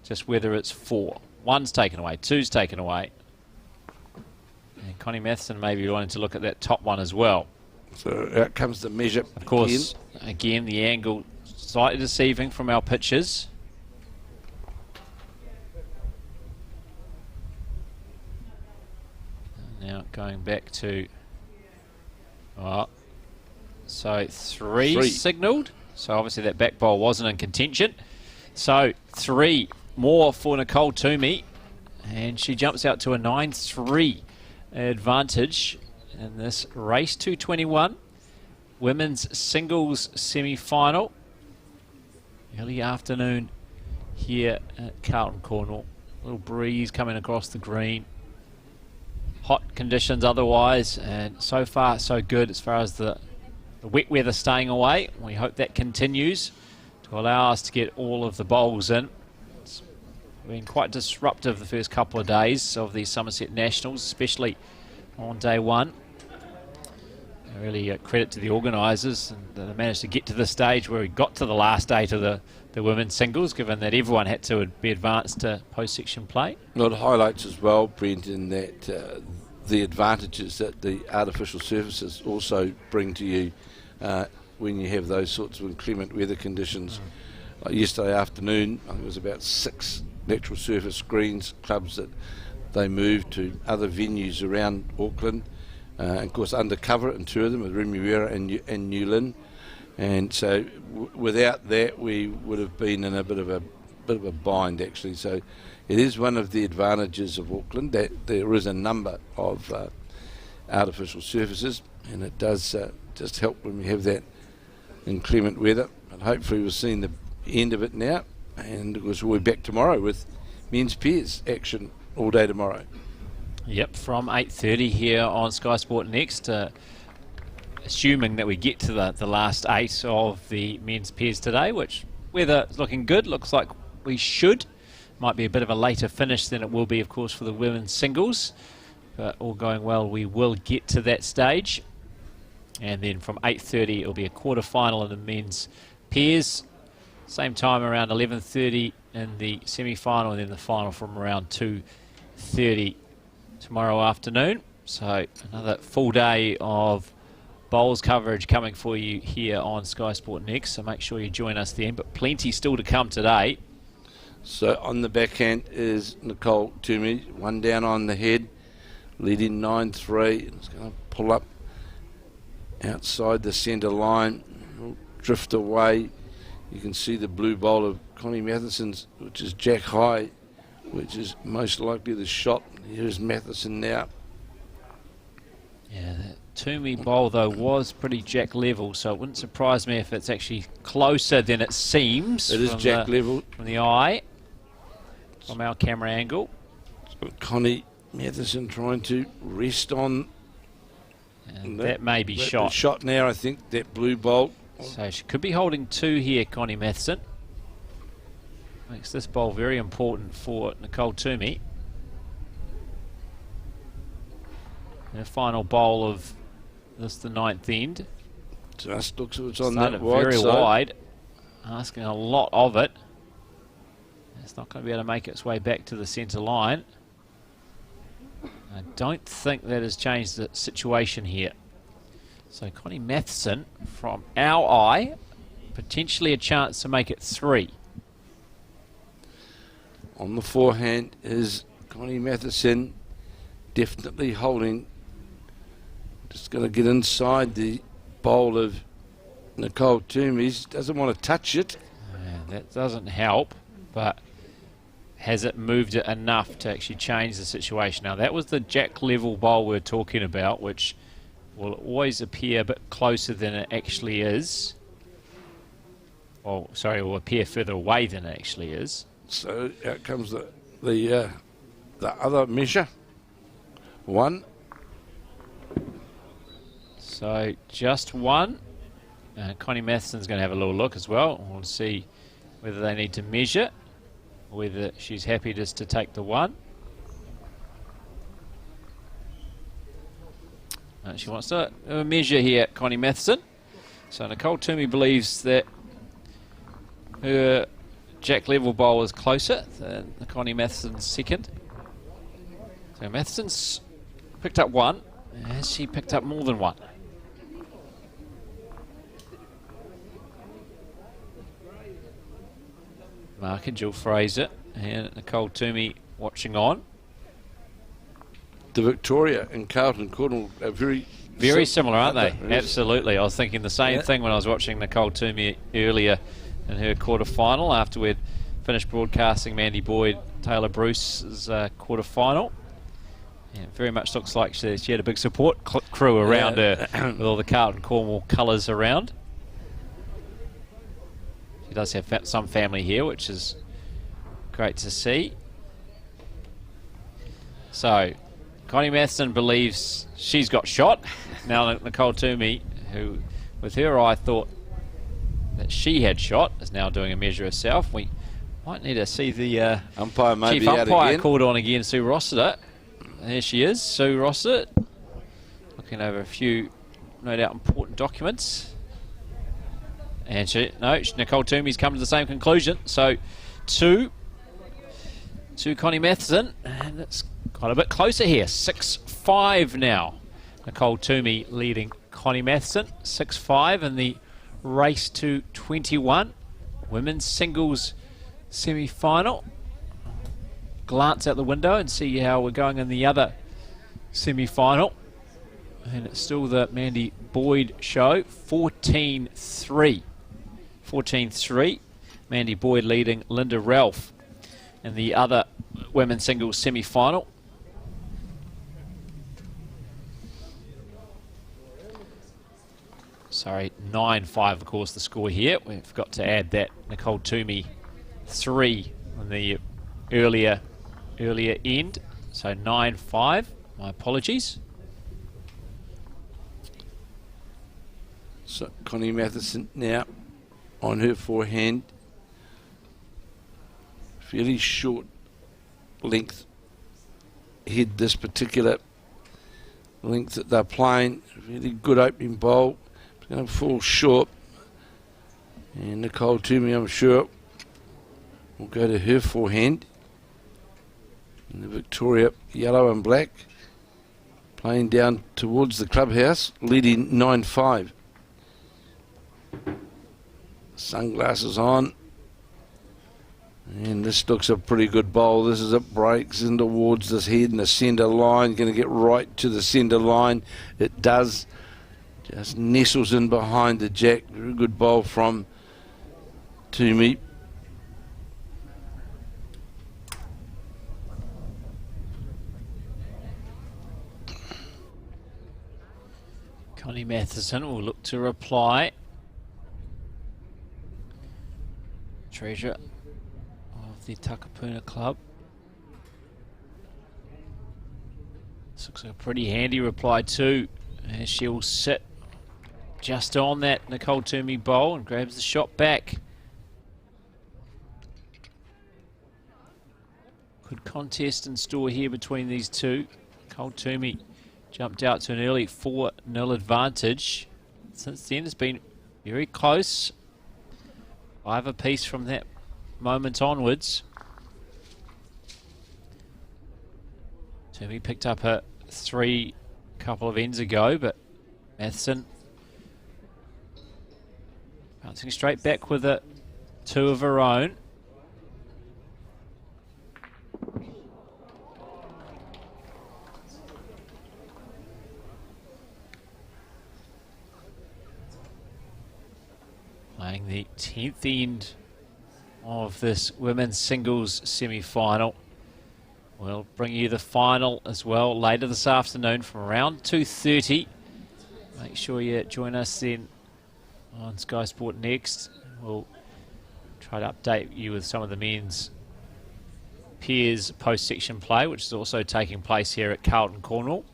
Just whether it's 4. 1's taken away, 2's taken away. And Connie Matheson may be wanting to look at that top one as well. So out comes the measure. Of course, again the angle slightly deceiving from our pitches. Now going back to, so 3 signalled. So obviously that back bowl wasn't in contention. So 3 more for Nicole Toomey, and she jumps out to a 9-3 advantage in this race 221 women's singles semi-final. Early afternoon here at Carlton Cornwall. A little breeze coming across the green. Hot conditions otherwise, and so far so good as far as the wet weather staying away. We hope that continues to allow us to get all of the bowls in. It's been quite disruptive the first couple of days of the Summerset Nationals, especially on day one. Really credit to the organisers, and they managed to get to the stage where we got to the last day to the women's singles, given that everyone had to be advanced to post-section play. Well, it highlights as well, Brent, in that the advantages that the artificial surfaces also bring to you when you have those sorts of inclement weather conditions. Like yesterday afternoon, I think it was about 6 natural surface greens clubs that they moved to other venues around Auckland. And of course, undercover in 2 of them, with Remuera and New Lynn. And so, without that, we would have been in a bit of a bind, actually. So, it is one of the advantages of Auckland that there is a number of artificial surfaces, and it does just help when we have that inclement weather. And hopefully, we've seen the end of it now, and of course, we'll be back tomorrow with men's pairs action all day tomorrow. Yep, from 8:30 here on Sky Sport Next, assuming that we get to the last 8 of the men's pairs today, which weather is looking good, looks like we should. Might be a bit of a later finish than it will be, of course, for the women's singles, but all going well, we will get to that stage. And then from 8:30 it'll be a quarter-final in the men's pairs, same time around 11:30 in the semi-final, and then the final from around 2:30 tomorrow afternoon. So another full day of bowls coverage coming for you here on Sky Sport Next, so make sure you join us then, but plenty still to come today. So on the backhand is Nicole Toomey, 1 down on the head, leading 9-3. It's going to pull up outside the centre line, drift away. You can see the blue bowl of Connie Matheson's, which is jack high, which is most likely the shot. Here's Matheson now. Yeah, that Toomey bowl though was pretty jack level, so it wouldn't surprise me if it's actually closer than it seems. It is jack level from the eye, from our camera angle. So Connie Matheson trying to rest on, and that may be shot. Shot now, I think, that blue bowl. So she could be holding 2 here, Connie Matheson. Makes this bowl very important for Nicole Toomey. Her final bowl of this, the 9th end. Just looks like it's on Started that wide very side. wide, asking a lot of it. It's not going to be able to make its way back to the centre line. I don't think that has changed the situation here. So Connie Matheson, from our eye, potentially a chance to make it 3. On the forehand is Connie Matheson, definitely holding. Just going to get inside the bowl of Nicole Toomey. Doesn't want to touch it. That doesn't help, but has it moved it enough to actually change the situation? Now, that was the jack level bowl we're talking about, which will always appear a bit closer than it actually is. Oh, sorry, it will appear further away than it actually is. So out comes the other measure. 1. So just 1. Connie Matheson's going to have a little look as well. We'll see whether they need to measure, or whether she's happy just to take the 1. She wants to measure here, Connie Matheson. So Nicole Toomey believes that her jack level bowl is closer than Connie Matheson's 2nd. So Matheson's picked up 1. Has she picked up more than 1? Mark and Jill Fraser and Nicole Toomey watching on. The Victoria and Carlton Cornwall are very similar, aren't they? Absolutely. I was thinking the same thing when I was watching Nicole Toomey earlier in her quarter-final after we'd finished broadcasting Mandy Boyd, Taylor Bruce's quarter-final. Yeah, it very much looks like she had a big support crew around her with all the Carlton Cornwall colours around. She does have some family here, which is great to see. So Connie Matheson believes she's got shot. Now Nicole Toomey, who with her eye thought that she had shot, is now doing a measure herself. We Might need to see the umpire may chief be out umpire again. called on again, Sue Rossiter. There she is, Sue Rossiter, looking over a few, no doubt, important documents. And Nicole Toomey's come to the same conclusion. So, to Connie Matheson, and it's got a bit closer here. 6-5 now. Nicole Toomey leading Connie Matheson, 6-5 in the race to 21. Women's singles semi-final. Glance out the window and see how we're going in the other semi-final. And it's still the Mandy Boyd show, 14-3. 14-3. Mandy Boyd leading Linda Ralph in the other women's singles semi-final. Sorry, 9-5, of course, the score here. We've got to add that Nicole Toomey 3 on the earlier end. So 9-5. My apologies. So Connie Matheson now on her forehand. Fairly short length head, this particular length that they're playing. Really good opening bowl. It's going to fall short. And Nicole Toomey, I'm sure, will go to her forehand. And the Victoria yellow and black playing down towards the clubhouse, leading 9-5. Sunglasses on. And this looks a pretty good bowl. This is it, breaks in towards this head in the centre line. Going to get right to the centre line. It does. Just nestles in behind the jack. Very good bowl from Toomey. Connie Matheson will look to reply. Treasurer of the Takapuna Club. This looks like a pretty handy reply too. And she'll sit just on that Nicole Toomey bowl and grabs the shot back. Good contest in store here between these two. Nicole Toomey jumped out to an early 4-0 advantage. Since then it's been very close. 5 apiece from that moment onwards. Toomey picked up a 3 couple of ends ago, but Matheson bouncing straight back with a 2 of her own. Playing the 10th end of this women's singles semi-final. We'll bring you the final as well later this afternoon from around 2:30. Make sure you join us then on Sky Sport Next. We'll try to update you with some of the men's peers post-section play, which is also taking place here at Carlton Cornwall.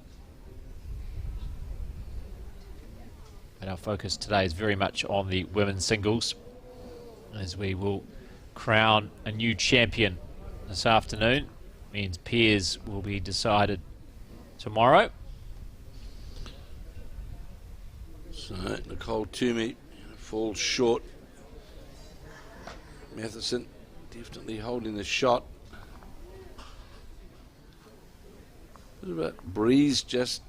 But our focus today is very much on the women's singles, as we will crown a new champion this afternoon. Means peers will be decided tomorrow. So Nicole Toomey falls short. Matheson definitely holding the shot. A bit of a breeze, just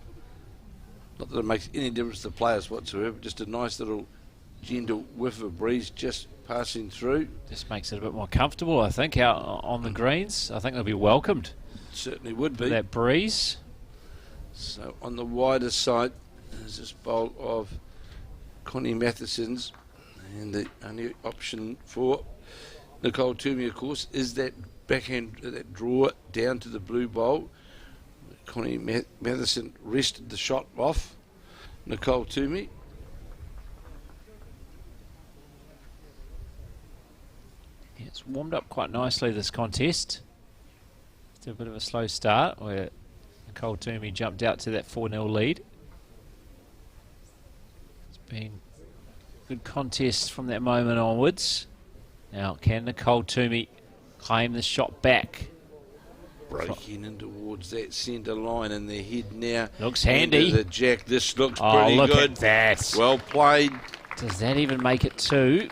not that it makes any difference to players whatsoever, just a nice little gentle whiff of breeze just passing through. Just makes it a bit more comfortable, I think, out on the greens. I think they'll be welcomed. Certainly would be. That breeze. So on the wider side, there's this bowl of Connie Matheson's, and the only option for Nicole Toomey, of course, is that backhand, that draw down to the blue bowl. Connie Matheson rested the shot off Nicole Toomey. Yeah, it's warmed up quite nicely, this contest. After a bit of a slow start where Nicole Toomey jumped out to that 4-0 lead. It's been a good contest from that moment onwards. Now, can Nicole Toomey claim the shot back. Breaking in towards that centre line, and their head now. Looks handy. The jack. This looks Oh, pretty look good. at that. Well played. Does that even make it 2?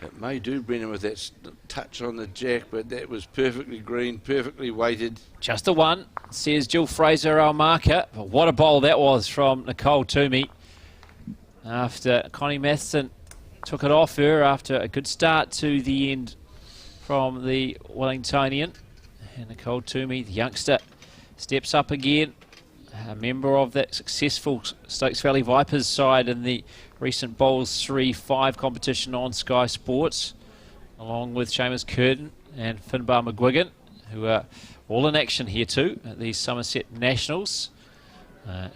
It may do, Brendan, with that touch on the jack, but that was perfectly green, perfectly weighted. Just a 1, says Jill Fraser, our marker. But what a bowl that was from Nicole Toomey. After Connie Matheson took it off her after a good start to the end from the Wellingtonian. And Nicole Toomey, the youngster, steps up again. A member of that successful Stokes Valley Vipers side in the recent Bowls 3-5 competition on Sky Sports, along with Seamus Curtin and Finbar McGuigan, who are all in action here too at these Summerset Nationals.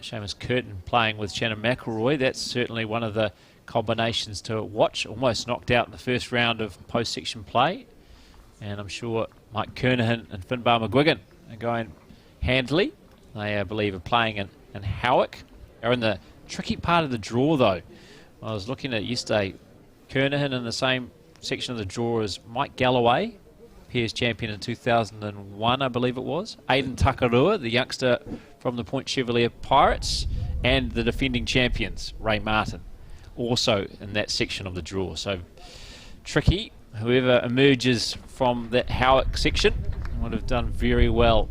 Seamus Curtin playing with Shannon McElroy. That's certainly one of the combinations to watch. Almost knocked out in the first round of post-section play. And I'm sure Mike Kernahan and Finbar McGuigan are going handily. They, I believe, are playing in Howick. They're in the tricky part of the draw, though. I was looking at yesterday. Kernahan in the same section of the draw as Mike Galloway, Peers champion in 2001, I believe it was. Aidan Takarua, the youngster from the Point Chevalier Pirates, and the defending champions, Ray Martin, also in that section of the draw. So tricky. Whoever emerges from that Howick section would have done very well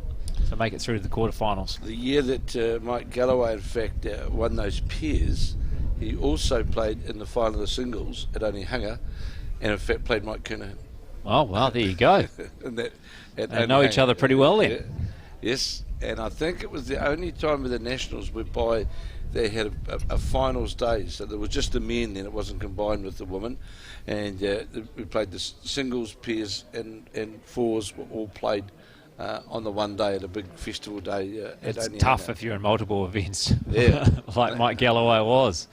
to make it through to the quarterfinals. The year that Mike Galloway, in fact, won those pairs, he also played in the final of the singles at Onehunga, and in fact played Mike Kernahan. Oh, well, there you go. And that, they know each other pretty well then. Yeah. Yes, and I think it was the only time of the Nationals whereby they had a finals day, so there was just the men then, it wasn't combined with the women, and we played the singles, pairs and fours were all played on the one day at a big festival day. It's tough if you're in multiple events, yeah. like Mike Galloway was.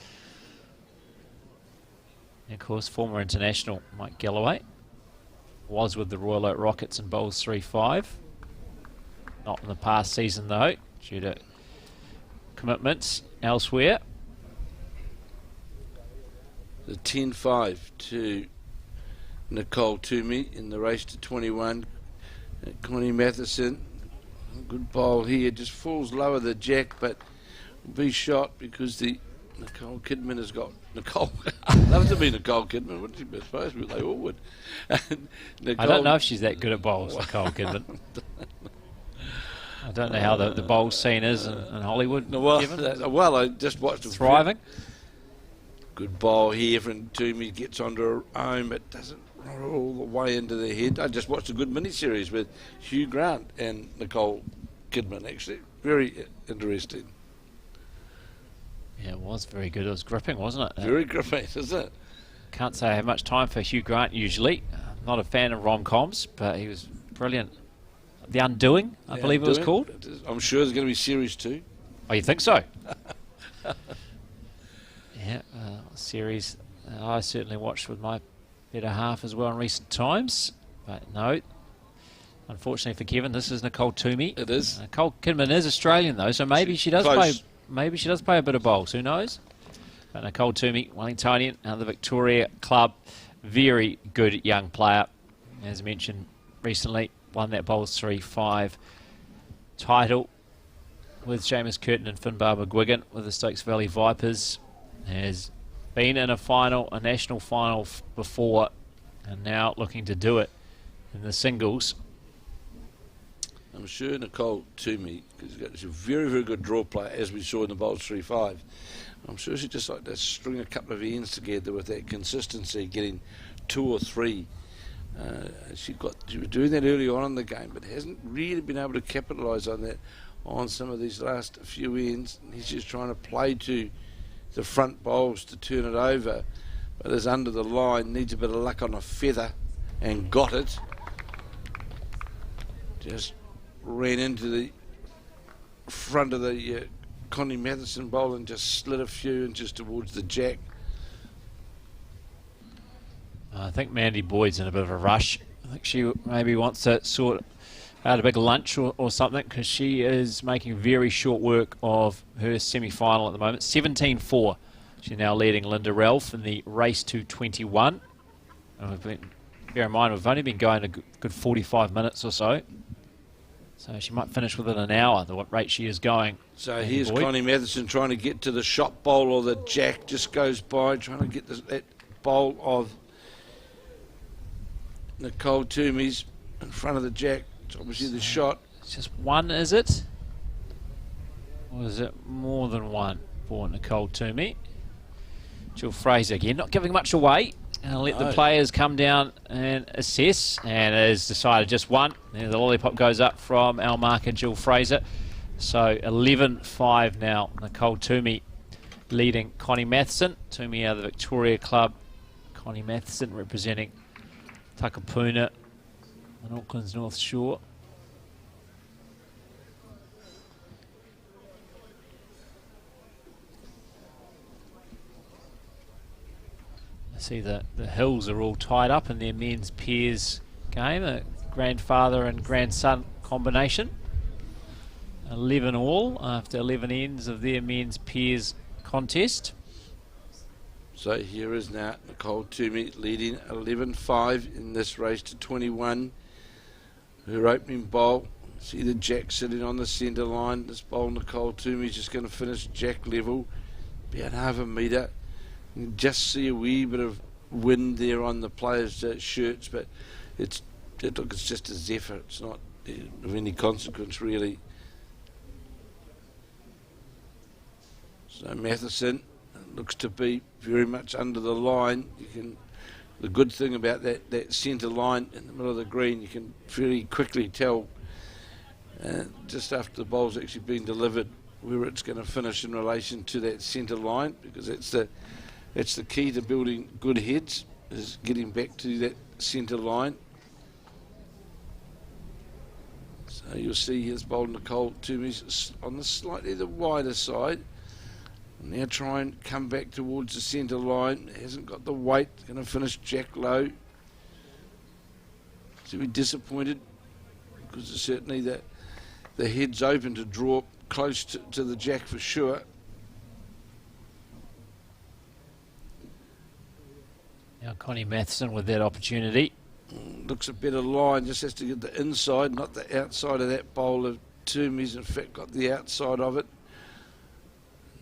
And of course, former international Mike Galloway was with the Royal Oak Rockets in Bowls 3-5. Not in the past season though, due to commitments elsewhere. The 10-5 to Nicole Toomey in the race to 21. Connie Matheson, good bowl here, just falls lower the jack, but will be shot because the Nicole Kidman has got Nicole. Love to be Nicole Kidman, wouldn't she? I suppose they all would. I don't know if she's that good at bowls, Nicole Kidman. I don't know how the bowl scene is in Hollywood. Well, I just watched it. Thriving. Good bowl here from Toomey, gets onto her own, but doesn't roll all the way into the head. I just watched a good mini-series with Hugh Grant and Nicole Kidman, actually. Very interesting. Yeah, it was very good. It was gripping, wasn't it? Very gripping, isn't it? Can't say I have much time for Hugh Grant usually. I'm not a fan of rom-coms, but he was brilliant. The Undoing, I believe it was called. I'm sure there's going to be series 2. Oh, you think so? Yeah, series I certainly watched with my better half as well in recent times. But no, unfortunately for Kevin, this is Nicole Toomey. It is. Nicole Kidman is Australian though, so maybe she does play. Maybe she does play a bit of bowls. Who knows? But Nicole Toomey, Wellingtonian, the Victoria Club, very good young player. As mentioned recently, won that Bowls 3-5 title with Seamus Curtin and Finbar McGuigan with the Stokes Valley Vipers. Has been in a national final before, and now looking to do it in the singles. I'm sure Nicole Toomey, because she's a very, very good draw player, as we saw in the Bowls 3-5. I'm sure she'd just like to string a couple of ends together with that consistency, getting 2 or 3. She was doing that early on in the game, but hasn't really been able to capitalise on that on some of these last few ends. He's just trying to play to the front bowls to turn it over, but is under the line, needs a bit of luck on a feather, and got it. Just ran into the front of the Connie Matheson bowl and just slid a few inches towards the jack. I think Mandy Boyd's in a bit of a rush. I think she maybe wants to sort out a big lunch or something, because she is making very short work of her semi-final at the moment. 17-4. She's now leading Linda Ralph in the race to 21. And we've been Bear in mind, we've only been going a good 45 minutes or so. So she might finish within an hour, the what rate she is going. So here's Connie Matheson trying to get to the shot bowl, or the jack just goes by, trying to get that bowl of Nicole Toomey's in front of the jack. It's obviously the shot. It's just one, is it? Or is it more than one for Nicole Toomey? Jill Fraser again, not giving much away. And I'll let the players come down and assess. And it is decided just one. And the lollipop goes up from our marker, Jill Fraser. So 11-5 now. Nicole Toomey leading Connie Matheson. Toomey out of the Victoria Club. Connie Matheson representing Takapuna on Auckland's North Shore. I see the hills are all tied up in their men's pairs game, a grandfather and grandson combination. 11 all after 11 ends of their men's pairs contest. So here is now Nicole Toomey leading 11-5 in this race to 21. Her opening bowl, see the jack sitting on the centre line. This bowl, Nicole Toomey's just going to finish jack level, about half a metre. You can just see a wee bit of wind there on the players' shirts, but it's just a zephyr. It's not of any consequence really. So Matheson looks to be very much under the line. The good thing about that centre line in the middle of the green, you can very quickly tell just after the bowl's actually been delivered where it's going to finish in relation to that centre line, because it's the key to building good heads, is getting back to that centre line. So you'll see here's bowled Nicole Toomey's on the slightly the wider side. Now try and come back towards the centre line. Hasn't got the weight. Going to finish jack low. So we're disappointed because certainly the head's open to draw close to the jack for sure. Now Connie Matheson with that opportunity. Looks a better line, just has to get the inside, not the outside of that bowl of Toomey's. In fact, got the outside of it.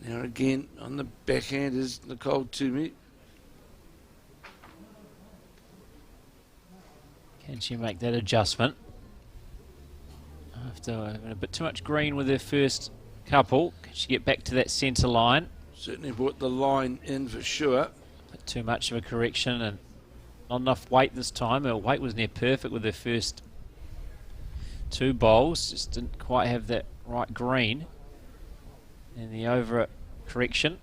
Now again, on the backhand is Nicole Toomey. Can she make that adjustment? After having a bit too much green with her first couple, can she get back to that centre line? Certainly brought the line in for sure. Bit too much of a correction and not enough weight this time. Her weight was near perfect with her first two bowls. Just didn't quite have that right green. And the over correction,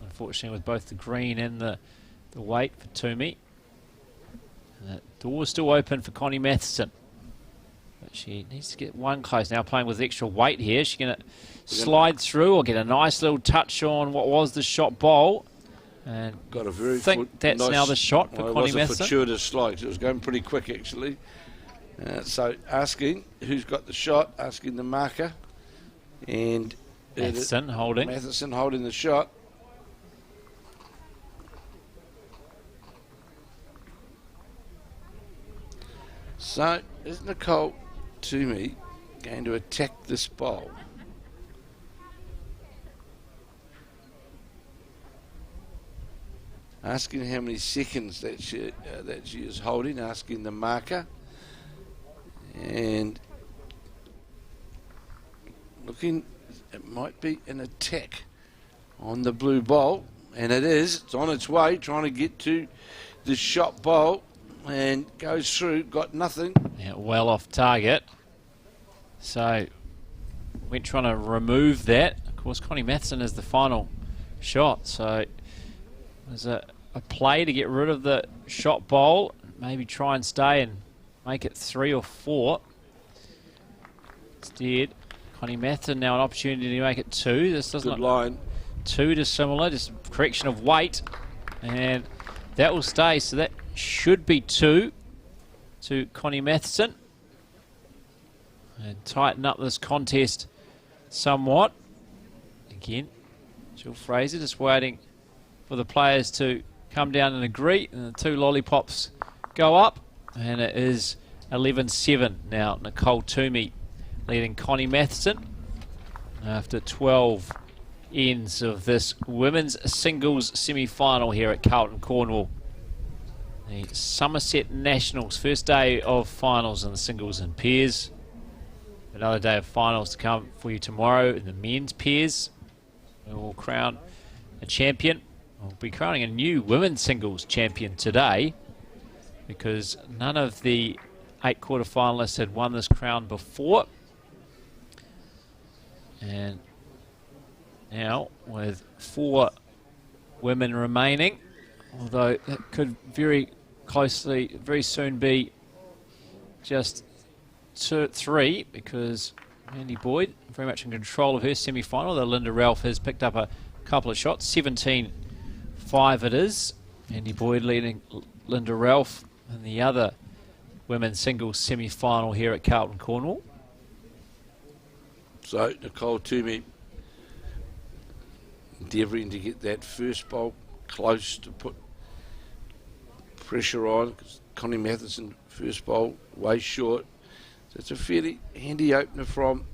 unfortunately, with both the green and the weight for Toomey. And the door's still open for Connie Matheson, but she needs to get one close. Now playing with extra weight here. She's going to slide through or get a nice little touch on what was the shot bowl. And got a very that's nice, now the shot for Connie Matheson. It was a fortuitous slide. It was going pretty quick actually. So asking who's got the shot, asking the marker, and Matheson holding. Matheson holding the shot. So is Nicole Toomey going to attack this bowl? Asking how many seconds that she is holding, asking the marker, and looking, it might be an attack on the blue bowl, and it is. It's on its way, trying to get to the shot bowl, and goes through, got nothing. Yeah, well off target. So we're trying to remove that. Of course, Connie Matheson is the final shot, so there's a play to get rid of the shot bowl, maybe try and stay and make it 3 or 4. Instead, Connie Matheson now an opportunity to make it 2. This doesn't look line. 2 dissimilar, just a correction of weight, and that will stay. So that should be 2 to Connie Matheson, and tighten up this contest somewhat. Again, Jill Fraser just waiting for the players to come down and agree, and the 2 lollipops go up, and it is 11-7 now. Nicole Toomey leading Connie Matheson after 12 ends of this women's singles semi-final here at Carlton, Cornwall. The Summerset Nationals, first day of finals in the singles and pairs. Another day of finals to come for you tomorrow in the men's pairs. We will crown a champion. We'll be crowning a new women's singles champion today, because none of the 8 quarterfinalists had won this crown before. And now with 4 women remaining, although that could very soon be just 3, because Mandy Boyd very much in control of her semi-final, though Linda Ralph has picked up a couple of shots. 17-5 it is. Mandy Boyd leading Linda Ralph in the other women's singles semi-final here at Carlton, Cornwall. So Nicole Toomey endeavouring to get that first bowl close to put pressure on, because Connie Matheson first bowl way short. So it's a fairly handy opener from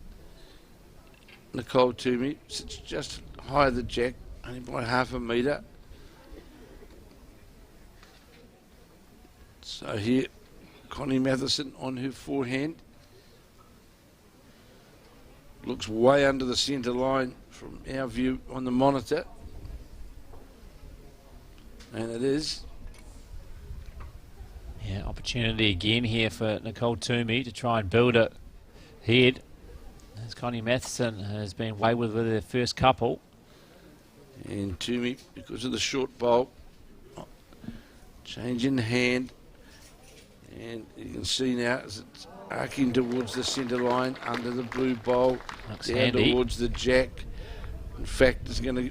Nicole Toomey. Sits just higher the jack, only by half a metre. So here, Connie Matheson on her forehand. Looks way under the centre line from our view on the monitor. And it is. Yeah, opportunity again here for Nicole Toomey to try and build a head, as Connie Matheson has been wayward with their first couple. And Toomey, because of the short bowl, change in hand. And you can see now as it's arcing towards the centre line, under the blue bowl, looks down handy towards the jack. In fact, it's going to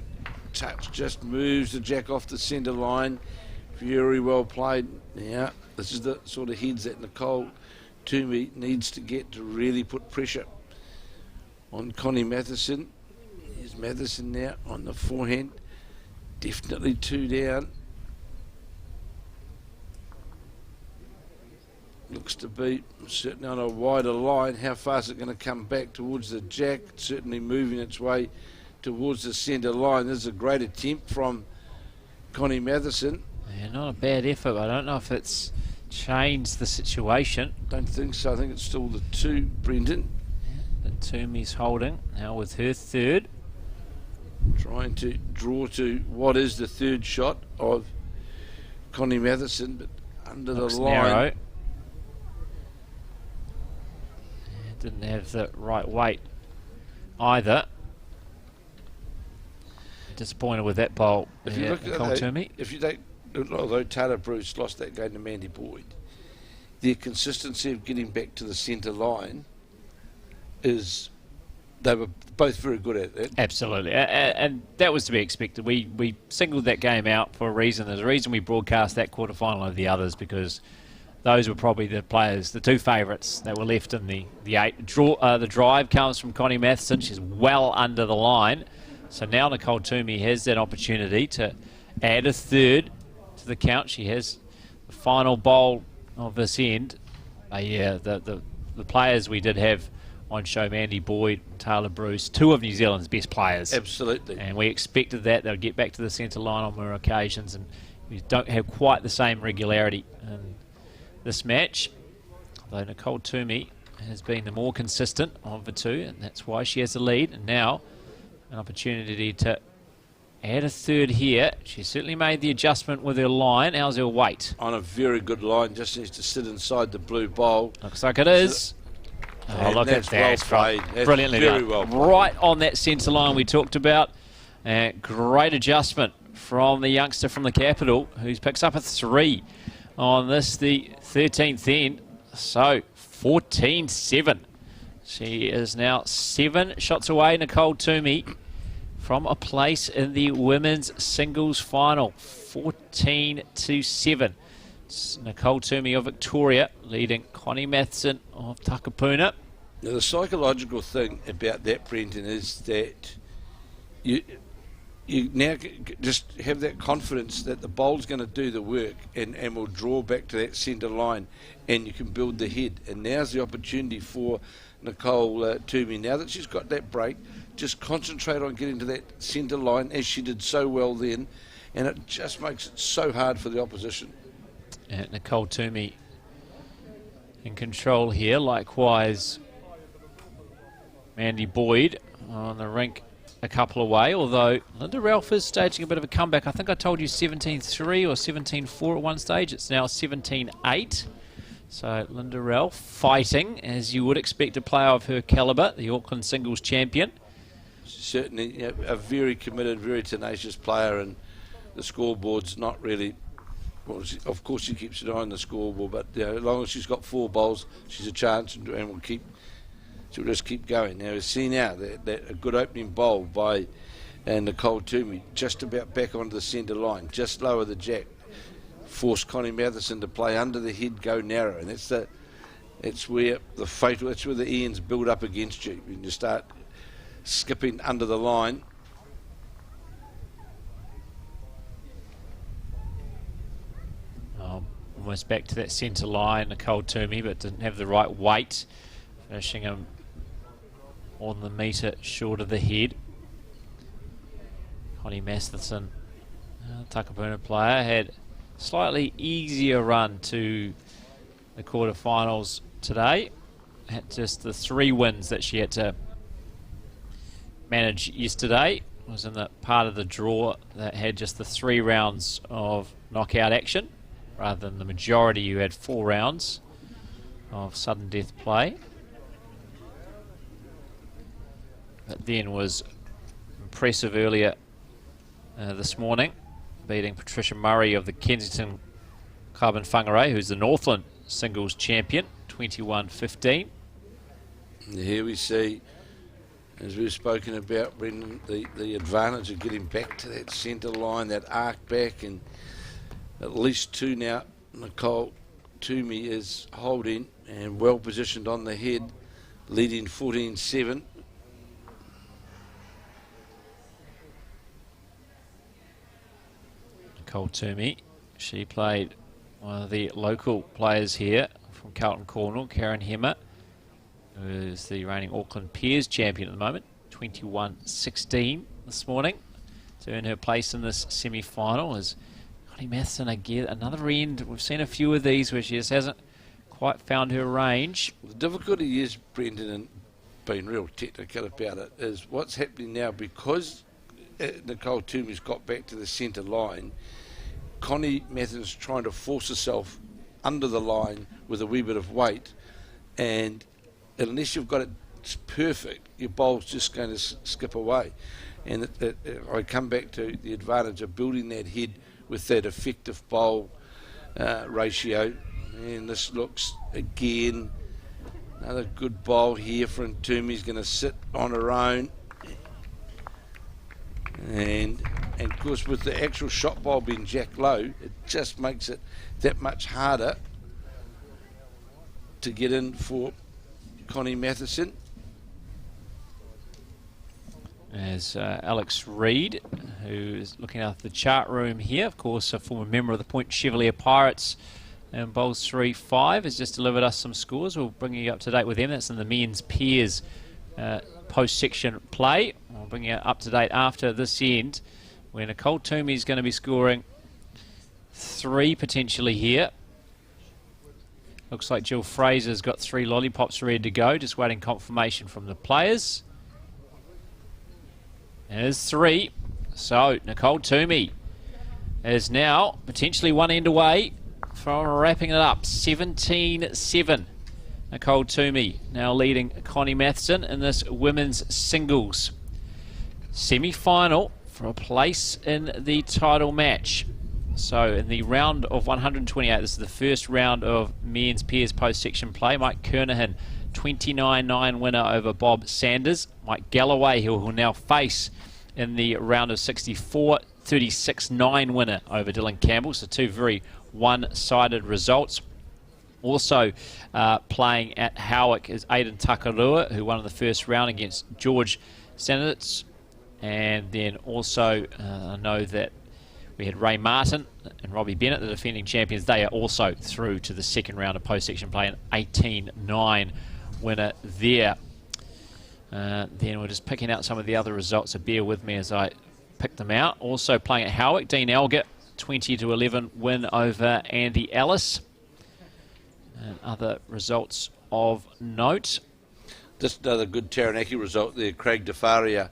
touch, just moves the jack off the centre line. Very well played. Now, this is the sort of heads that Nicole Toomey needs to get to really put pressure on Connie Matheson. Here's Matheson now on the forehand. Definitely 2 down. Looks to be certainly on a wider line. How far is it going to come back towards the jack? Certainly moving its way towards the centre line. This is a great attempt from Connie Matheson. Yeah, not a bad effort. I don't know if it's changed the situation. Don't think so. I think it's still the 2, Brendan. Yeah, the Toomey's holding now with her third. Trying to draw to what is the third shot of Connie Matheson, but under Looks the line. Narrow. Didn't have the right weight either. Disappointed with that bowl. If you look at Nicole Toomey. if you take, although Tara Bruce lost that game to Mandy Boyd, their consistency of getting back to the centre line is, they were both very good at it. Absolutely, and that was to be expected. We singled that game out for a reason. There's a reason we broadcast that quarterfinal over the others, because those were probably the players, the 2 favourites that were left in the 8. The drive comes from Connie Matheson. She's well under the line. So now Nicole Toomey has that opportunity to add a third to the count. She has the final bowl of this end. Yeah, the players we did have on show, Mandy Boyd, Taylor Bruce, 2 of New Zealand's best players. Absolutely. And we expected that. They'll get back to the centre line on more occasions, and we don't have quite the same regularity in this match. Although Nicole Toomey has been the more consistent of the 2, and that's why she has the lead. And now an opportunity to add a third here. She certainly made the adjustment with her line. How's her weight? On a very good line, just needs to sit inside the blue bowl. Looks like it is. Oh, look at that. Well played. That's Brilliantly very done. well played. Right on that centre line we talked about. Great adjustment from the youngster from the capital, who picks up a 3 on this, the 13th end. So 14-7. She is now 7 shots away, Nicole Toomey, from a place in the women's singles final. 14-7. It's Nicole Toomey of Victoria leading Connie Matheson of Takapuna. Now, the psychological thing about that, Brenton, is that you now just have that confidence that the bowl's going to do the work and will draw back to that centre line, and you can build the head. And now's the opportunity for Nicole Toomey. Now that she's got that break, just concentrate on getting to that centre line as she did so well then, and it just makes it so hard for the opposition. Nicole Toomey in control here. Likewise, Mandy Boyd on the rink a couple away, although Linda Ralph is staging a bit of a comeback. I think I told you 17-3 or 17-4 at one stage. It's now 17-8. So Linda Ralph fighting, as you would expect a player of her calibre, the Auckland singles champion. Certainly a very committed, very tenacious player, and the scoreboard's not really... Well, of course she keeps an eye on the scoreboard, but as long as she's got 4 bowls, she's a chance, and she'll just keep going. Now, we've seen now that a good opening bowl by Nicole Toomey, just about back onto the centre line, just lower the jack, force Connie Matheson to play under the head, go narrow, and that's where the Ians build up against you. When you start skipping under the line. Almost back to that centre line, Nicole Toomey, but didn't have the right weight, finishing him on the metre short of the head. Connie Matheson, Takapuna player, had slightly easier run to the quarterfinals today. Had just the 3 wins that she had to manage yesterday. Was in the part of the draw that had just the 3 rounds of knockout action, rather than the majority who had 4 rounds of sudden death play. But then was impressive earlier this morning, beating Patricia Murray of the Kensington Club in Whangarei, who's the Northland singles champion, 21-15. Here we see, as we've spoken about, Brendan, the advantage of getting back to that centre line, that arc back, and at least 2 now. Nicole Toomey is holding and well positioned on the head, leading 14-7. Nicole Toomey, she played one of the local players here from Carlton Cornwall, Karen Hemmer, who is the reigning Auckland Peers champion at the moment, 21-16 this morning, to earn her place in this semi-final. As Connie Matheson again, another end. We've seen a few of these where she just hasn't quite found her range. The difficulty is, Brendan, and being real technical about it, is what's happening now, because Nicole Toomey's got back to the centre line. Connie Matheson's trying to force herself under the line with a wee bit of weight, and unless you've got it perfect, your bowl's just going to skip away. And I come back to the advantage of building that head with that effective bowl ratio. And this looks, again, another good bowl here from Toomey's going to sit on her own. And of course, with the actual shot bowl being jack low, it just makes it that much harder to get in for Connie Matheson. As Alex Reid, who is looking after the chart room here, of course, a former member of the Point Chevalier Pirates, and bowls 3-5, has just delivered us some scores. We'll bring you up to date with them. That's in the men's peers post-section play. I'll bring you up to date after this end, where Nicole Toomey is going to be scoring 3 potentially here. Looks like Jill Fraser's got 3 lollipops ready to go, just waiting confirmation from the players. There's 3. So Nicole Toomey is now potentially one end away from wrapping it up. 17-7. Nicole Toomey now leading Connie Matheson in this women's singles semi-final for a place in the title match. So in the round of 128, this is the first round of men's peers post-section play. Mike Kernahan, 29-9 winner over Bob Sanders. Mike Galloway, who will now face in the round of 64, 36-9 winner over Dylan Campbell. So 2 very one-sided results. Also playing at Howick is Aidan Takarua, who won in the first round against George Stanitz. And then also, I know that we had Ray Martin and Robbie Bennett, the defending champions. They are also through to the second round of post-section play, an 18-9 winner there. Then we're just picking out some of the other results, so bear with me as I pick them out. Also playing at Howick, Dean Elgett, 20-11 win over Andy Ellis. And other results of note. Just another good Taranaki result there. Craig DeFaria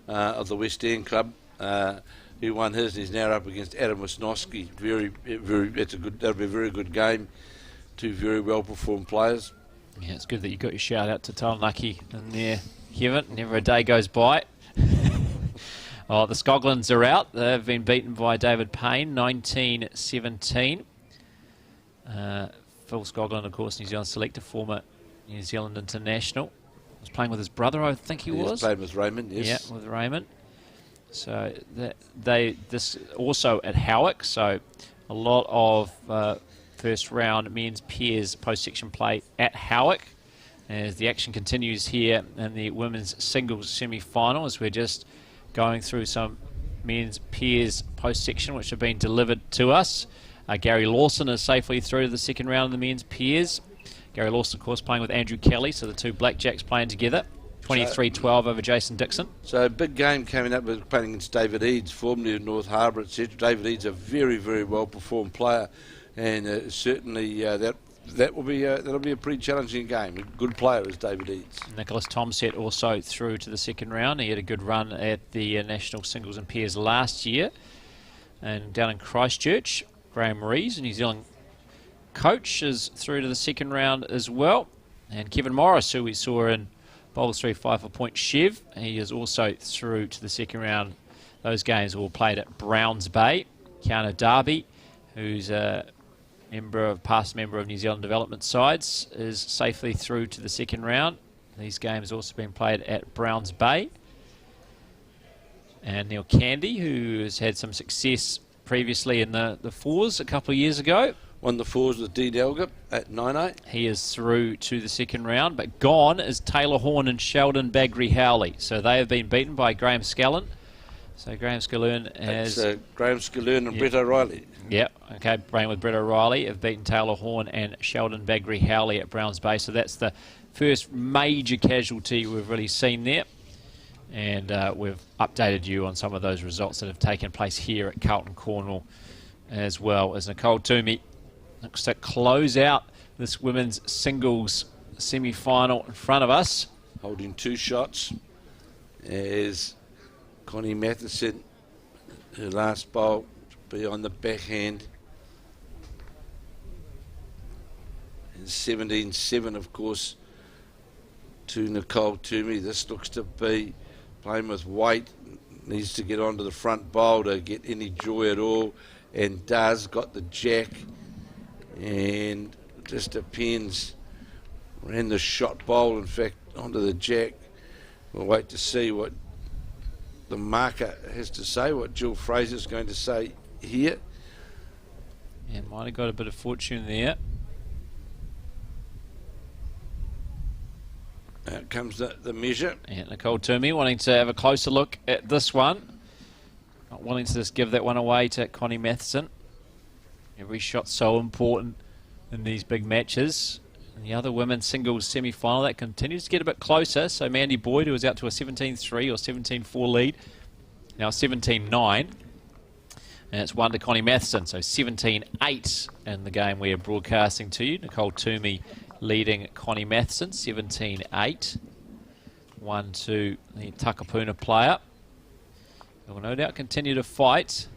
of the West End Club, who won his, and he's now up against Adam Wisnowski. That'll be a very good game. Two very well performed players. Yeah, it's good that you got your shout out to Taranaki in there, Kevin. Never a day goes by. Oh, the Scoglins are out. They've been beaten by David Payne, 19-17. Phil Scoglin, of course, New Zealand selector, former New Zealand international. Was playing with his brother, I think he was. Playing with Raymond, yes. Yeah, with Raymond. So this also at Howick. So a lot of first round men's pairs post-section play at Howick. As the action continues here in the women's singles semi-final, as we're just going through some men's pairs post-section which have been delivered to us. Gary Lawson is safely through to the second round of the men's pairs. Gary Lawson, of course, playing with Andrew Kelly, so the two Blackjacks playing together. 23-12 over Jason Dixon. So a big game coming up with playing against David Eads, formerly of North Harbour, etc. David Eads, a very, very well performed player, and certainly that'll be a pretty challenging game. A good player is David Eads. Nicholas Tomset also through to the second round. He had a good run at the national singles and pairs last year, and down in Christchurch, Graham Rees, a New Zealand coach, is through to the second round as well. And Kevin Morris, who we saw in Bowls 3-5 for Point Chev, he is also through to the second round. Those games will played at Browns Bay. Keanu Darby, who's a past member of New Zealand development sides, is safely through to the second round. These games also been played at Browns Bay. And Neil Candy, who has had some success previously in the fours a couple of years ago. Won the fours with Dean Elgett at 9-8. He is through to the second round, but gone is Taylor Horn and Sheldon Bagri-Howley. So they have been beaten by Graham Scallon. So Graham Scallon has... Graham Scallon and Brett O'Reilly. Yep, okay, playing with Brett O'Reilly, have beaten Taylor Horn and Sheldon Bagri-Howley at Browns Bay. So that's the first major casualty we've really seen there. And we've updated you on some of those results that have taken place here at Carlton Cornwall, as well as Nicole Toomey looks to close out this women's singles semi-final in front of us. Holding two shots is Connie Matheson, her last bowl to be on the backhand. And 17-7, of course, to Nicole Toomey. This looks to be playing with weight, needs to get onto the front bowl to get any joy at all, and does. Got the jack, and just depends. Ran the shot bowl, in fact, onto the jack. We'll wait to see what the marker has to say, what Jill Fraser's going to say here. Yeah, might have got a bit of fortune there. Out comes the measure. And Nicole Toomey wanting to have a closer look at this one. Not wanting to just give that one away to Connie Matheson. Every shot's so important in these big matches. And the other women's singles semi-final, that continues to get a bit closer. So Mandy Boyd, who was out to a 17-3 or 17-4 lead, now 17-9. And it's one to Connie Matheson, so 17-8 in the game we are broadcasting to you. Nicole Toomey leading Connie Matheson, 17-8. One to the Takapuna player. They will no doubt continue to fight.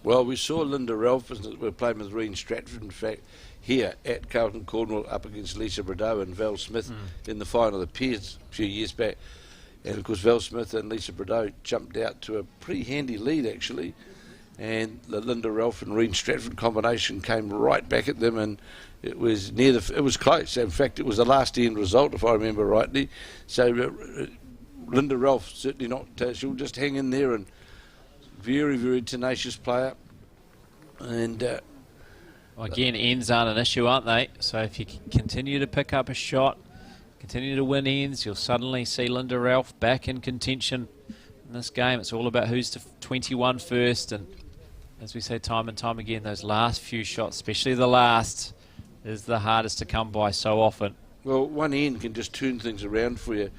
Well, we saw Linda Ralph, as we were playing with Reen Stratford, in fact, here at Carlton Cornwall up against Lisa Bordeaux and Val Smith in the final of the Pairs a few years back. And of course Val Smith and Lisa Bordeaux jumped out to a pretty handy lead actually, and the Linda Ralph and Reen Stratford combination came right back at them, and it was it was close. In fact, it was the last end result if I remember rightly. So Linda Ralph certainly not, she'll just hang in there, and very, very tenacious player. And again, ends aren't an issue, aren't they? So if you continue to pick up a shot continue to win ends, you'll suddenly see Linda Ralph back in contention in this game. It's all about who's to 21 first, and as we say time and time again, those last few shots, especially the last, is the hardest to come by so often. Well, one end can just turn things around for you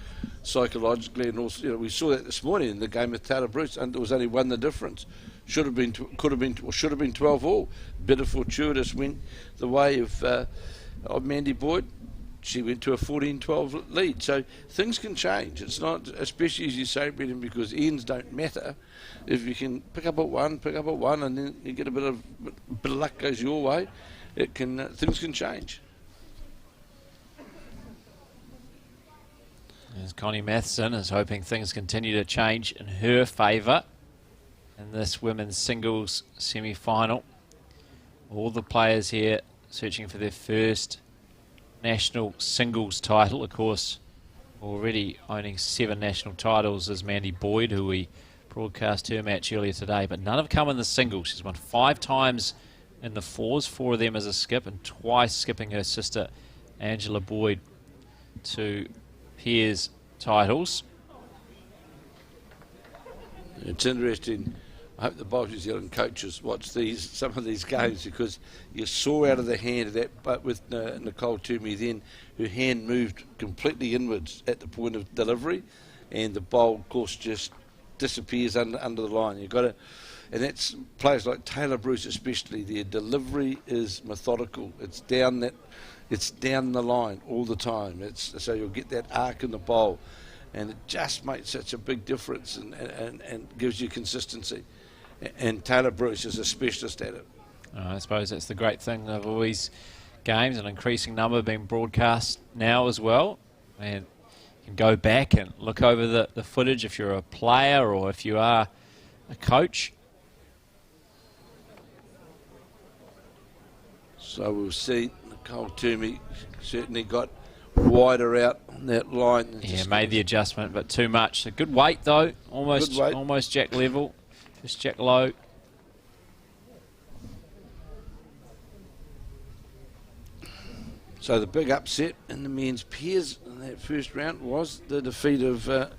psychologically, and also, you know, we saw that this morning in the game with Taylor Bruce, and there was only one the difference. Should have been 12 all. Bit of fortuitous went the way of Mandy Boyd. She went to a 14-12 lead. So things can change. It's not, especially as you say, Brendan, because ends don't matter. If you can pick up at one, and then you get a bit of luck goes your way, it can things can change. As Connie Matheson is hoping things continue to change in her favour in this women's singles semi-final. All the players here searching for their first national singles title. Of course, already owning 7 national titles is Mandy Boyd, who we broadcast her match earlier today, but none have come in the singles. She's won 5 times in the fours, 4 of them as a skip, and twice skipping her sister Angela Boyd to pairs titles. It's interesting. I hope the Bold New Zealand coaches watch some of these games, because you saw out of the hand of that, but with Nicole Toomey then, her hand moved completely inwards at the point of delivery, and the bowl, of course, just disappears under the line. You've got to, and that's players like Taylor Bruce especially. Their delivery is methodical. It's down the line all the time. So you'll get that arc in the bowl, and it just makes such a big difference and gives you consistency. And Taylor Bruce is a specialist at it. I suppose that's the great thing of all these games, an increasing number being broadcast now as well. And you can go back and look over the footage if you're a player or if you are a coach. So we'll see. Nicole Toomey certainly got wider out on that line. Yeah, made the adjustment, but too much. A good weight though, almost jack level, just jack low. So the big upset in the men's pairs in that first round was the defeat of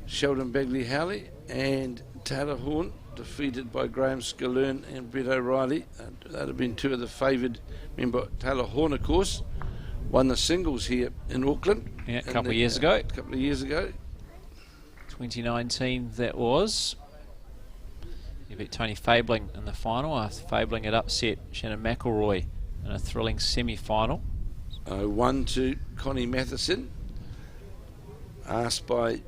Sheldon Bagley-Howley and Taylor Horn, defeated by Graham Skaloon and Brett O'Reilly. That have been 2 of the favoured. Remember, Taylor Horn, of course, won the singles here in Auckland. Yeah, a couple of years ago. 2019 that was. He beat Tony Fabling in the final after Fabling had upset Shannon McElroy in a thrilling semi-final. 1 to Connie Matheson, asked by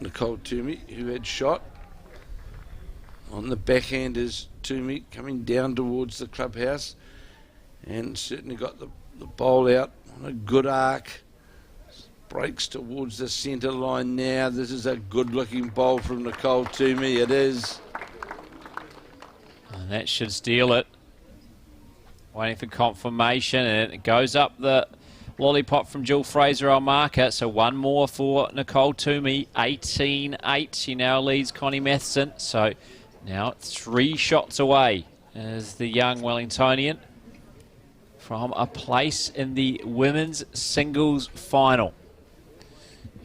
Nicole Toomey, who had shot. On the backhand is Toomey coming down towards the clubhouse, and certainly got the bowl out on a good arc. Breaks towards the centre line now. This is a good looking bowl from Nicole Toomey. It is. And that should steal it. Waiting for confirmation, and it goes up the lollipop from Jill Fraser. I'll mark it. So 1 more for Nicole Toomey. 18-8. She now leads Connie Matheson. So now 3 shots away as the young Wellingtonian from a place in the women's singles final.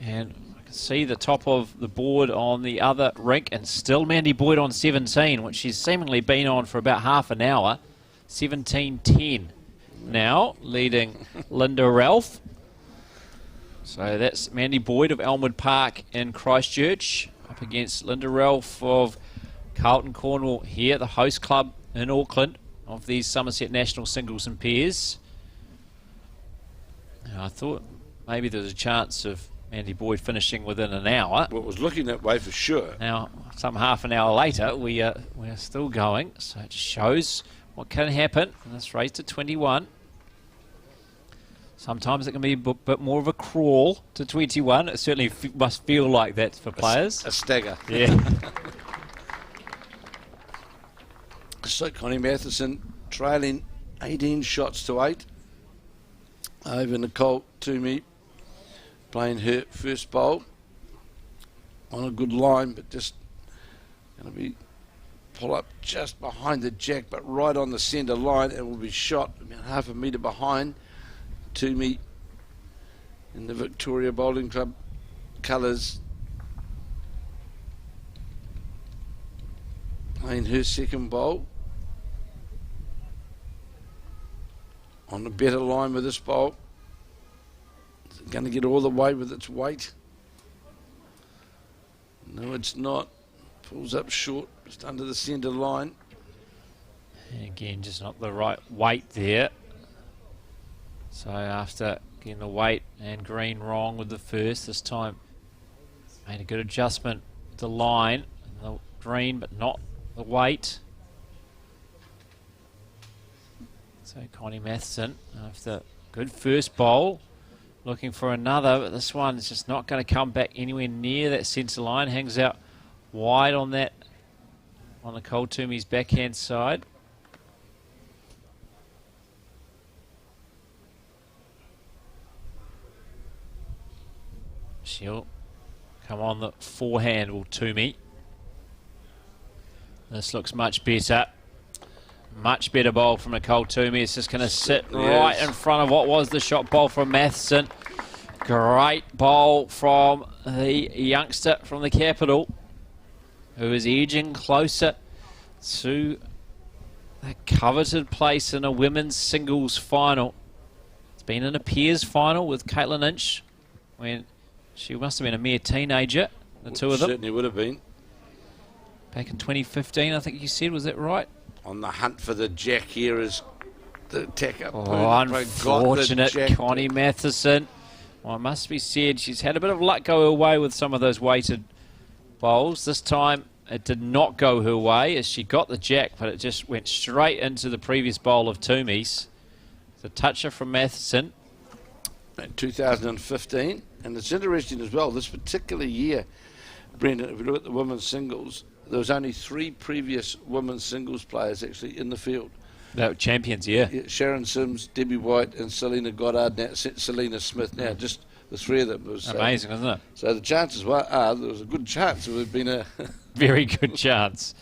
And I can see the top of the board on the other rink, and still Mandy Boyd on 17, which she's seemingly been on for about half an hour. 17-10 now, leading Linda Ralph. So that's Mandy Boyd of Elmwood Park in Christchurch up against Linda Ralph of Carlton Cornwall here, the host club in Auckland of these Summerset National Singles and Pairs. And I thought maybe there was a chance of Mandy Boyd finishing within an hour. Well, it was looking that way for sure. Now, some half an hour later, we are still going, so it shows what can happen in this race to 21. Sometimes it can be a bit more of a crawl to 21. It certainly must feel like that for players. A stagger. Yeah. So Connie Matheson trailing 18 shots to 8 over Nicole Toomey, playing her first bowl on a good line, but just going to be pull up just behind the jack, but right on the centre line, and will be shot about half a metre behind Toomey in the Victoria Bowling Club colours. Playing her second bowl. On a better line with this bowl. Is it going to get all the way with its weight? No, it's not. Pulls up short, just under the centre line. And again, just not the right weight there. So after getting the weight and green wrong with the first, this time made a good adjustment. The line, the green, but not the weight. So Connie Matheson, after good first bowl, looking for another, but this one is just not going to come back anywhere near that centre line. Hangs out wide on that, on Nicole Toomey's backhand side. She'll come on the forehand, will Toomey. This looks much better. Much better bowl from Nicole Toomey. It's just going to sit right in front of what was the shot bowl from Matheson. Great bowl from the youngster from the capital, who is edging closer to the coveted place in a women's singles final. It's been in a pairs final with Caitlin Inch when she must have been a mere teenager, the two of them. Certainly would have been. Back in 2015, I think you said, was that right? On the hunt for the jack here is the attacker. Oh, unfortunate Connie Matheson. Well, it must be said, she's had a bit of luck go her way with some of those weighted bowls. This time, it did not go her way as she got the jack, but it just went straight into the previous bowl of Toomey's. The toucher from Matheson. In 2015, and it's interesting as well, this particular year, Brendan, if you look at the women's singles, there was only 3 previous women's singles players actually in the field. They were champions, yeah. Sharon Sims, Debbie White, and Selena Goddard, now Selena Smith. Now, just the 3 of them. Was amazing, isn't it? So the chances are there was a good chance it would have been a very good chance.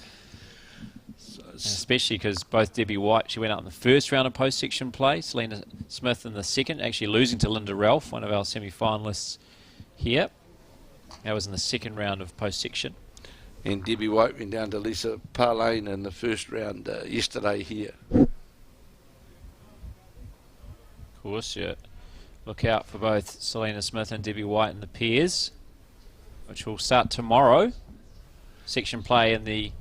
Especially because both Debbie White, she went out in the first round of post-section play. Selena Smith in the second, actually losing to Linda Ralph, one of our semi-finalists here. That was in the second round of post-section. And Debbie White went down to Lisa Parlane in the first round yesterday here. Of course, yeah. Look out for both Selena Smith and Debbie White in the pairs, which will start tomorrow. Section play in the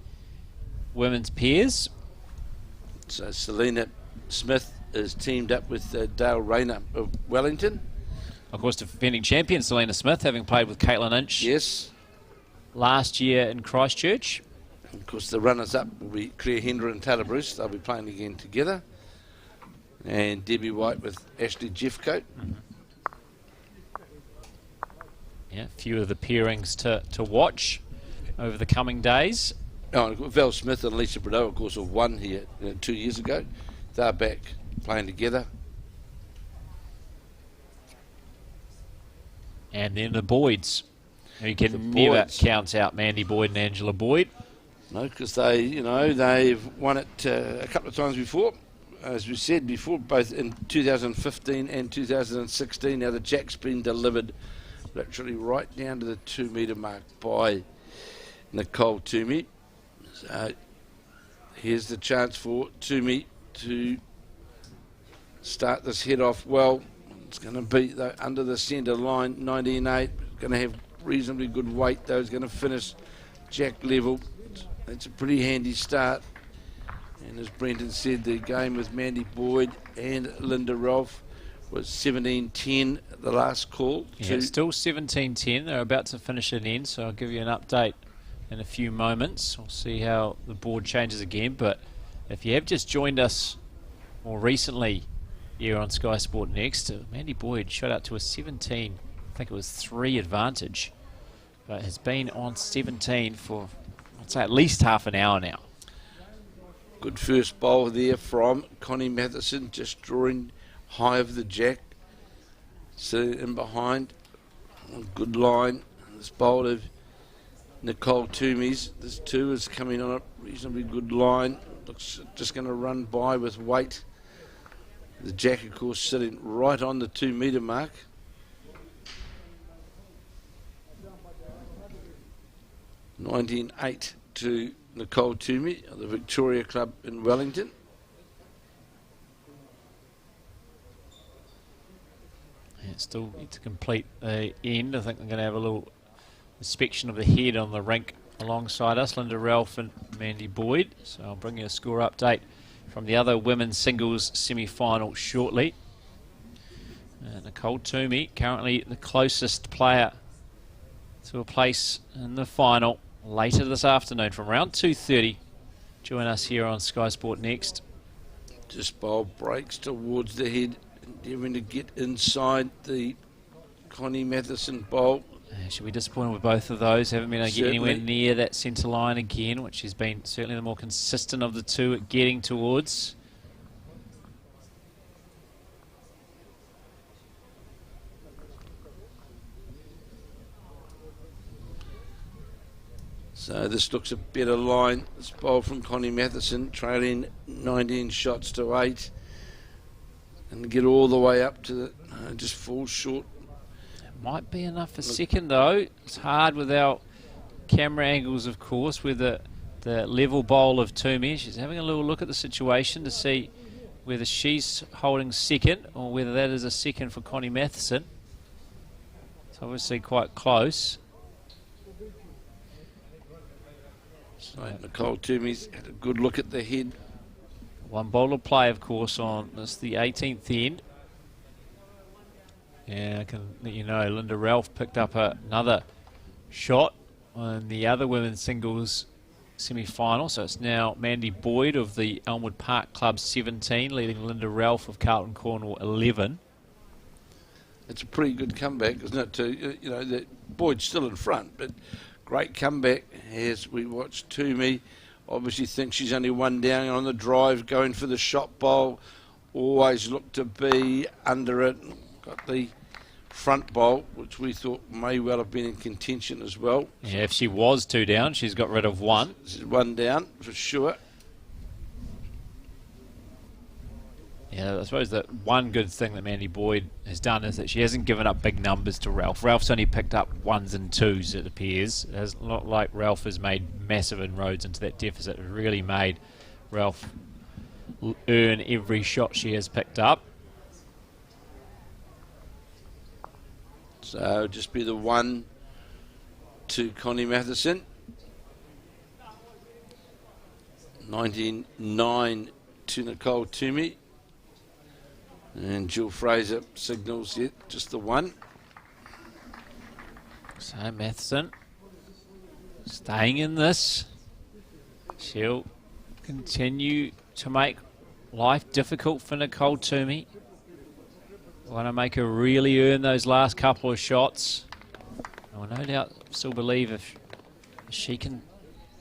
women's pairs. So Selena Smith is teamed up with Dale Rayner of Wellington. Of course, defending champion Selena Smith, having played with Caitlin Inch. Yes. Last year in Christchurch. And of course, the runners-up will be Claire Hendra and Taylor Bruce. They'll be playing again together. And Debbie White with Ashley Jeffcoat. Yeah, a few of the pairings to watch over the coming days. Oh, Val Smith and Lisa Bordeaux, of course, have won here 2 years ago. They're back playing together. And then the Boyds, who can never count out Mandy Boyd and Angela Boyd. No, because they've won it a couple of times before. As we said before, both in 2015 and 2016. Now the jack's been delivered literally right down to the 2 metre mark by Nicole Toomey. So here's the chance for Toomey to start this head off well. It's going to be under the centre line, 19.8. Going to have reasonably good weight though. It's going to finish jack level. It's a pretty handy start. And as Brendan said, the game with Mandy Boyd and Linda Ralph was 17-10 at the last call. Yeah, still 17-10. They're about to finish an end, so I'll give you an update in a few moments. We'll see how the board changes again. But if you have just joined us more recently here on Sky Sport Next, Mandy Boyd shot out to a 17, I think it was 3 advantage, but has been on 17 for, I'd say, at least half an hour now. Good first bowl there from Connie Matheson, just drawing high of the jack. Sitting in behind. Good line. This bowl of Nicole Toomey's. This 2 is coming on a reasonably good line. Looks just going to run by with weight. The jack, of course, sitting right on the 2 metre mark. $19.8 to Nicole Toomey of the Victoria Club in Wellington. Yeah, still need to complete the end. I think they're going to have a little inspection of the head on the rink alongside us, Linda Ralph and Mandy Boyd. So I'll bring you a score update from the other women's singles semi-final shortly. Nicole Toomey, currently the closest player to a place in the final later this afternoon from round 2:30. Join us here on Sky Sport Next. Just bowl breaks towards the head, endeavouring to get inside the Connie Matheson bowl. Should be disappointed with both of those. Haven't been able to get Certainly. anywhere near that centre line again, which has been certainly the more consistent of the two at getting towards. So this looks a better line. This bowl from Connie Matheson, trailing 19 shots to 8. And get all the way up to the... just falls short. Might be enough for second though. It's hard without camera angles, of course, with the level bowl of Toomey. She's having a little look at the situation to see whether she's holding second or whether that is a second for Connie Matheson. It's obviously quite close. So Nicole Toomey's had a good look at the head. One bowl of play, of course, on this the 18th end. Yeah, I can let you know, Linda Ralph picked up another shot on the other women's singles semi-final. So it's now Mandy Boyd of the Elmwood Park Club 17, leading Linda Ralph of Carlton Cornwall 11. It's a pretty good comeback, isn't it? That Boyd's still in front, but great comeback as we watch Toomey. Obviously thinks she's only one down on the drive, going for the shot bowl. Always look to be under it. Got the front bowl, which we thought may well have been in contention as well. Yeah, if she was 2 down, she's got rid of 1. She's 1 down for sure. Yeah, I suppose that one good thing that Mandy Boyd has done is that she hasn't given up big numbers to Ralph. Ralph's only picked up 1s and 2s, it appears. It's not like Ralph has made massive inroads into that deficit. It really made Ralph earn every shot she has picked up. So just be the 1 to Connie Matheson. 19.9 to Nicole Toomey. And Jill Fraser signals it, just the 1. So Matheson staying in this. She'll continue to make life difficult for Nicole Toomey. Want to make her really earn those last couple of shots. I will no doubt still believe if she can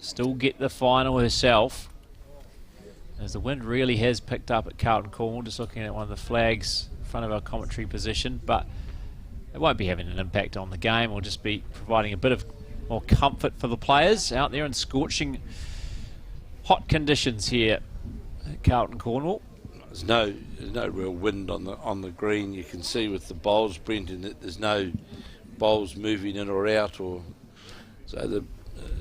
still get the final herself. As the wind really has picked up at Carlton Cornwall, just looking at one of the flags in front of our commentary position, but it won't be having an impact on the game. We'll just be providing a bit of more comfort for the players out there in scorching hot conditions here at Carlton Cornwall. There's no real wind on the green. You can see with the bowls, Brenton, that there's no bowls moving in or out, or so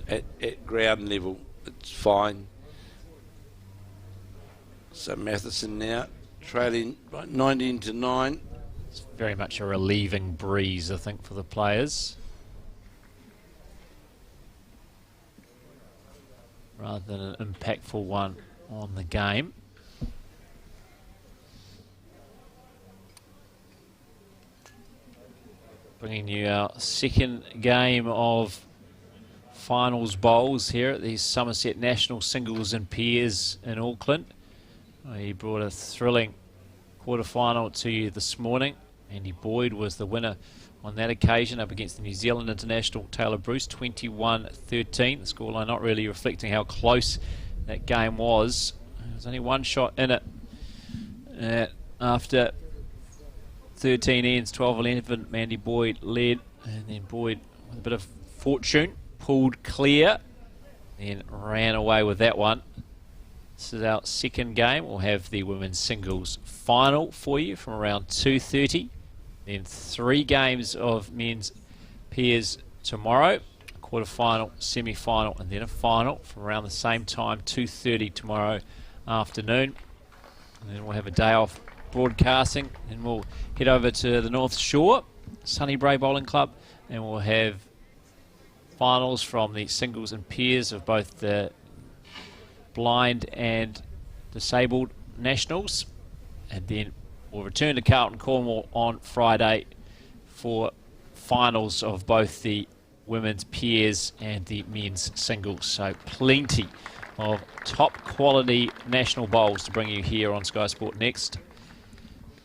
at ground level it's fine. So Matheson now trailing by 19-9. It's very much a relieving breeze, I think, for the players, rather than an impactful one on the game. Bringing you our second game of finals bowls here at the Summerset National Singles and Pairs in Auckland. He brought a thrilling quarter-final to you this morning. Mandy Boyd was the winner on that occasion up against the New Zealand international Taylor Bruce, 21-13. The scoreline not really reflecting how close that game was. There was only one shot in it. After 13 ends, 12-11, Mandy Boyd led, and then Boyd, with a bit of fortune, pulled clear, then ran away with that one. This is our second game. We'll have the women's singles final for you from around 2:30. Then 3 games of men's pairs tomorrow. Quarter-final, semi-final, and then a final from around the same time, 2:30 tomorrow afternoon. And then we'll have a day off broadcasting, and we'll head over to the North Shore, Sunnybray Bowling Club, and we'll have finals from the singles and pairs of both the blind and disabled nationals. And then we'll return to Carlton Cornwall on Friday for finals of both the women's pairs and the men's singles. So plenty of top quality national bowls to bring you here on Sky Sport Next.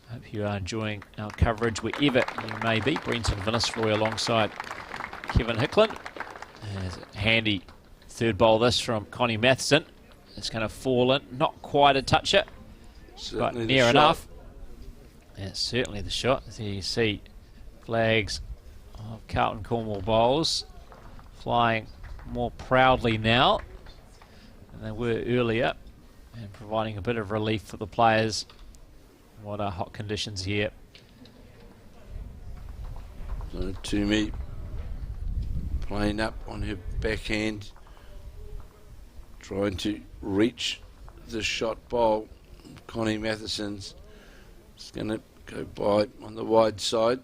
Hope you are enjoying our coverage wherever you may be. Brenton Vinnisroy alongside Kevin Hicklin. There's a handy third bowl this from Connie Matheson. It's going to fall in, not quite a toucher, but near enough. Yeah, certainly the shot. There you see flags of Carlton Cornwall bowls flying more proudly now than they were earlier, and providing a bit of relief for the players. What are hot conditions here. So Toomey playing up on her backhand, trying to reach the shot bowl. Connie Matheson's is going to go by on the wide side.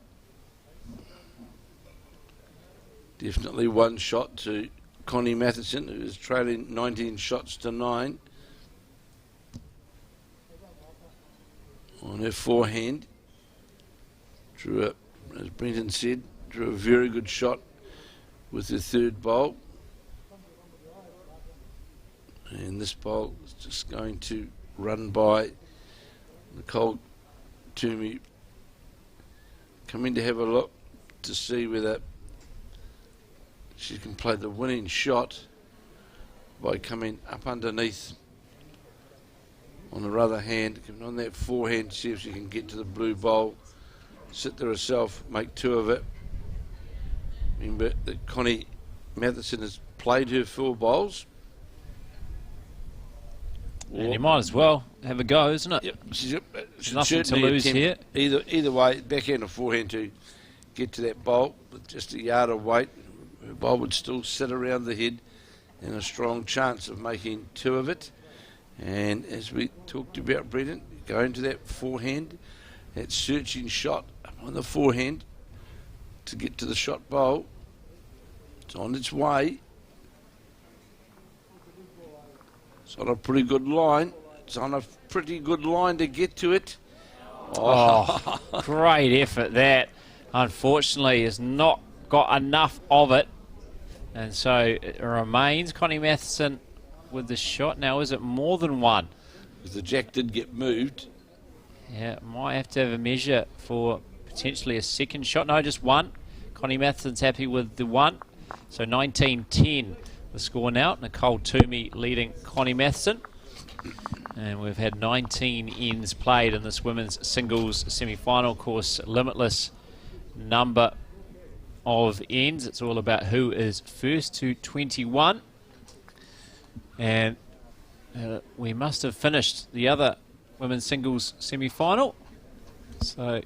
Definitely one shot to Connie Matheson, who is trailing 19 shots to 9. On her forehand, drew a, as Brenton said, drew a very good shot with the third bowl. And this bowl is just going to run by Nicole Toomey, coming to have a look to see whether she can play the winning shot by coming up underneath on the other hand, coming on that forehand, see if she can get to the blue bowl, sit there herself, make 2 of it. Remember that Connie Matheson has played her 4 bowls. And you might as well have a go, isn't it? Yep, There's nothing to lose here. Either way, backhand or forehand to get to that bowl with just a yard of weight. Her bowl would still sit around the head and a strong chance of making 2 of it. And as we talked about, Brendan, going to that forehand, that searching shot on the forehand to get to the shot bowl. It's on its way. It's on a pretty good line. It's on a pretty good line to get to it. Oh, great effort that. Unfortunately, has not got enough of it. And so it remains Connie Matheson with the shot. Now, is it more than 1? Because the jack did get moved. Yeah, might have to have a measure for potentially a second shot. No, just 1. Connie Matheson's happy with the 1. So 19-10 the score now. Nicole Toomey leading Connie Matheson. And we've had 19 ends played in this women's singles semi-final course. Limitless number of ends. It's all about who is first to 21. And we must have finished the other women's singles semi-final. So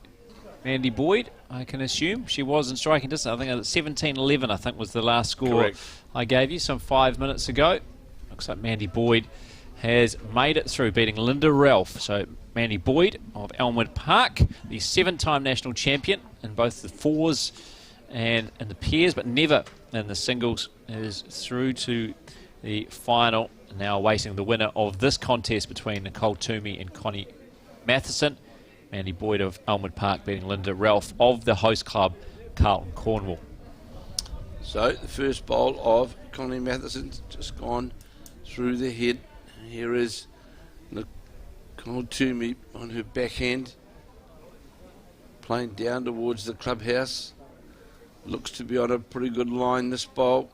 Mandy Boyd, I can assume, she was in striking distance. I think 17-11, I think, was the last score. Correct. I gave you some 5 minutes ago. Looks like Mandy Boyd has made it through, beating Linda Ralph. So Mandy Boyd of Elmwood Park, the 7-time national champion in both the 4s and in the pairs, but never in the singles, is through to the final. Now awaiting the winner of this contest between Nicole Toomey and Connie Matheson. Mandy Boyd of Elmwood Park beating Linda Ralph of the host club, Carlton Cornwall. So the first bowl of Connie Matheson's just gone through the head. Here is Nicole Toomey on her backhand, playing down towards the clubhouse. Looks to be on a pretty good line, this bowl.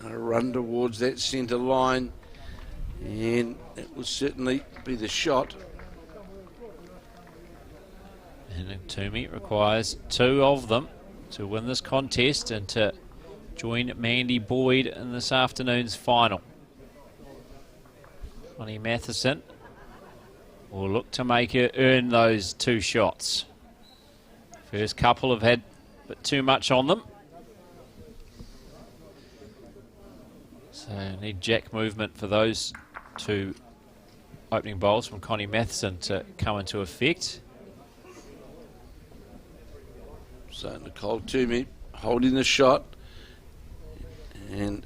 A run towards that centre line, and it will certainly be the shot. And Toomey requires 2 of them to win this contest and to join Mandy Boyd in this afternoon's final. Connie Matheson will look to make her earn those 2 shots. First couple have had a bit too much on them. So need jack movement for those 2 opening bowls from Connie Matheson to come into effect. So Nicole Toomey holding the shot and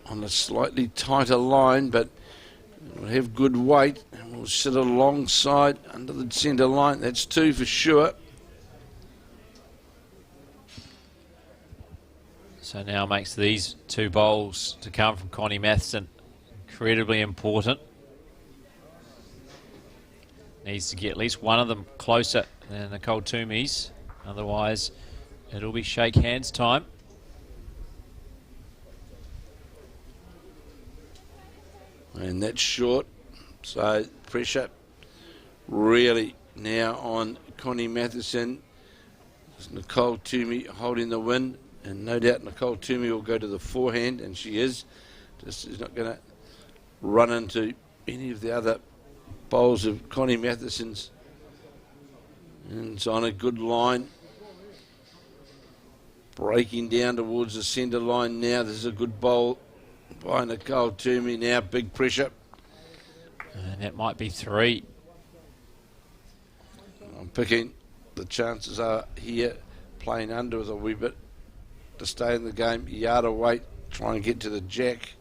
on a slightly tighter line, but we'll have good weight and we'll sit alongside under the centre line. That's 2 for sure. So now makes these 2 bowls to come from Connie Matheson incredibly important. Needs to get at least one of them closer than Nicole Toomey's. Otherwise, it'll be shake hands time. And that's short. So pressure really now on Connie Matheson. There's Nicole Toomey holding the win. And no doubt Nicole Toomey will go to the forehand, and she is. Just is not going to run into any of the other bowls of Connie Matheson's. And it's on a good line. Breaking down towards the centre line now. There's a good bowl by Nicole Toomey now. Big pressure. And that might be 3. I'm picking. The chances are here playing under with a wee bit to stay in the game. Yard of weight. Try and get to the jack.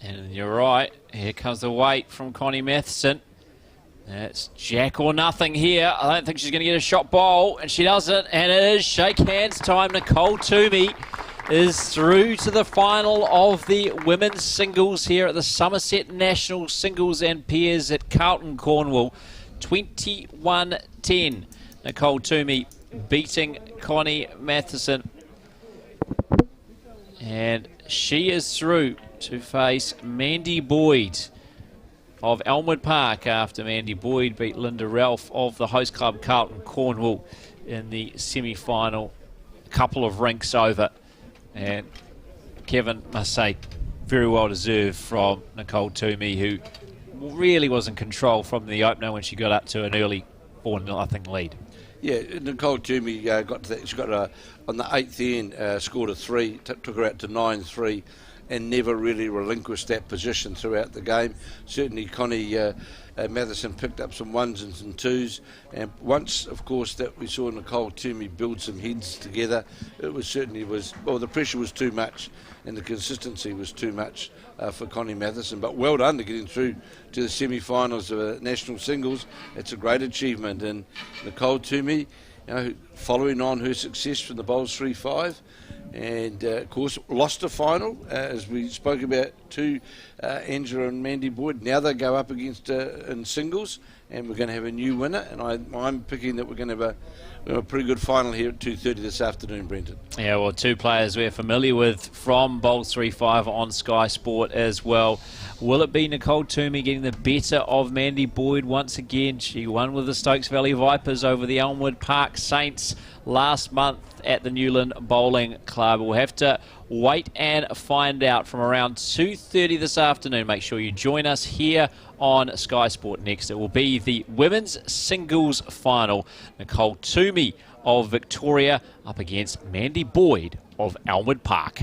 And you're right. Here comes the weight from Connie Matheson. It's jack or nothing here. I don't think she's going to get a shot bowl, and she doesn't. And it is shake hands time. Nicole Toomey is through to the final of the women's singles here at the Summerset National Singles and Pairs at Carlton, Cornwall. 21-10. Nicole Toomey beating Connie Matheson. And she is through to face Mandy Boyd of Elmwood Park after Mandy Boyd beat Linda Ralph of the host club Carlton Cornwall in the semi-final, a couple of rinks over. And Kevin must say very well deserved from Nicole Toomey, who really was in control from the opener when she got up to an early 4-0 lead. Yeah, Nicole Toomey got to that. She got on the 8th end, scored a 3, took her out to 9-3, and never really relinquished that position throughout the game. Certainly Connie Matheson picked up some 1s and some 2s, and once, of course, that we saw Nicole Toomey build some heads together, it was certainly the pressure was too much and the consistency was too much for Connie Matheson. But well done to getting through to the semi-finals of national singles. It's a great achievement, and Nicole Toomey, following on her success from the Bowls 3-5, and of course lost a final as we spoke about to Angela and Mandy Boyd. Now they go up against in singles, and we're going to have a new winner, and I'm picking that we're going to have a pretty good final here at 2:30 this afternoon, Brenton. Yeah, well, 2 players we're familiar with from Bowls 3-5 on Sky Sport as well. Will it be Nicole Toomey getting the better of Mandy Boyd once again? She won with the Stokes Valley Vipers over the Elmwood Park Saints last month at the Newland Bowling Club. We'll have to wait and find out from around 2:30 this afternoon. Make sure you join us here on Sky Sport Next. It will be the women's singles final. Nicole Toomey of Victoria up against Mandy Boyd of Elmwood Park.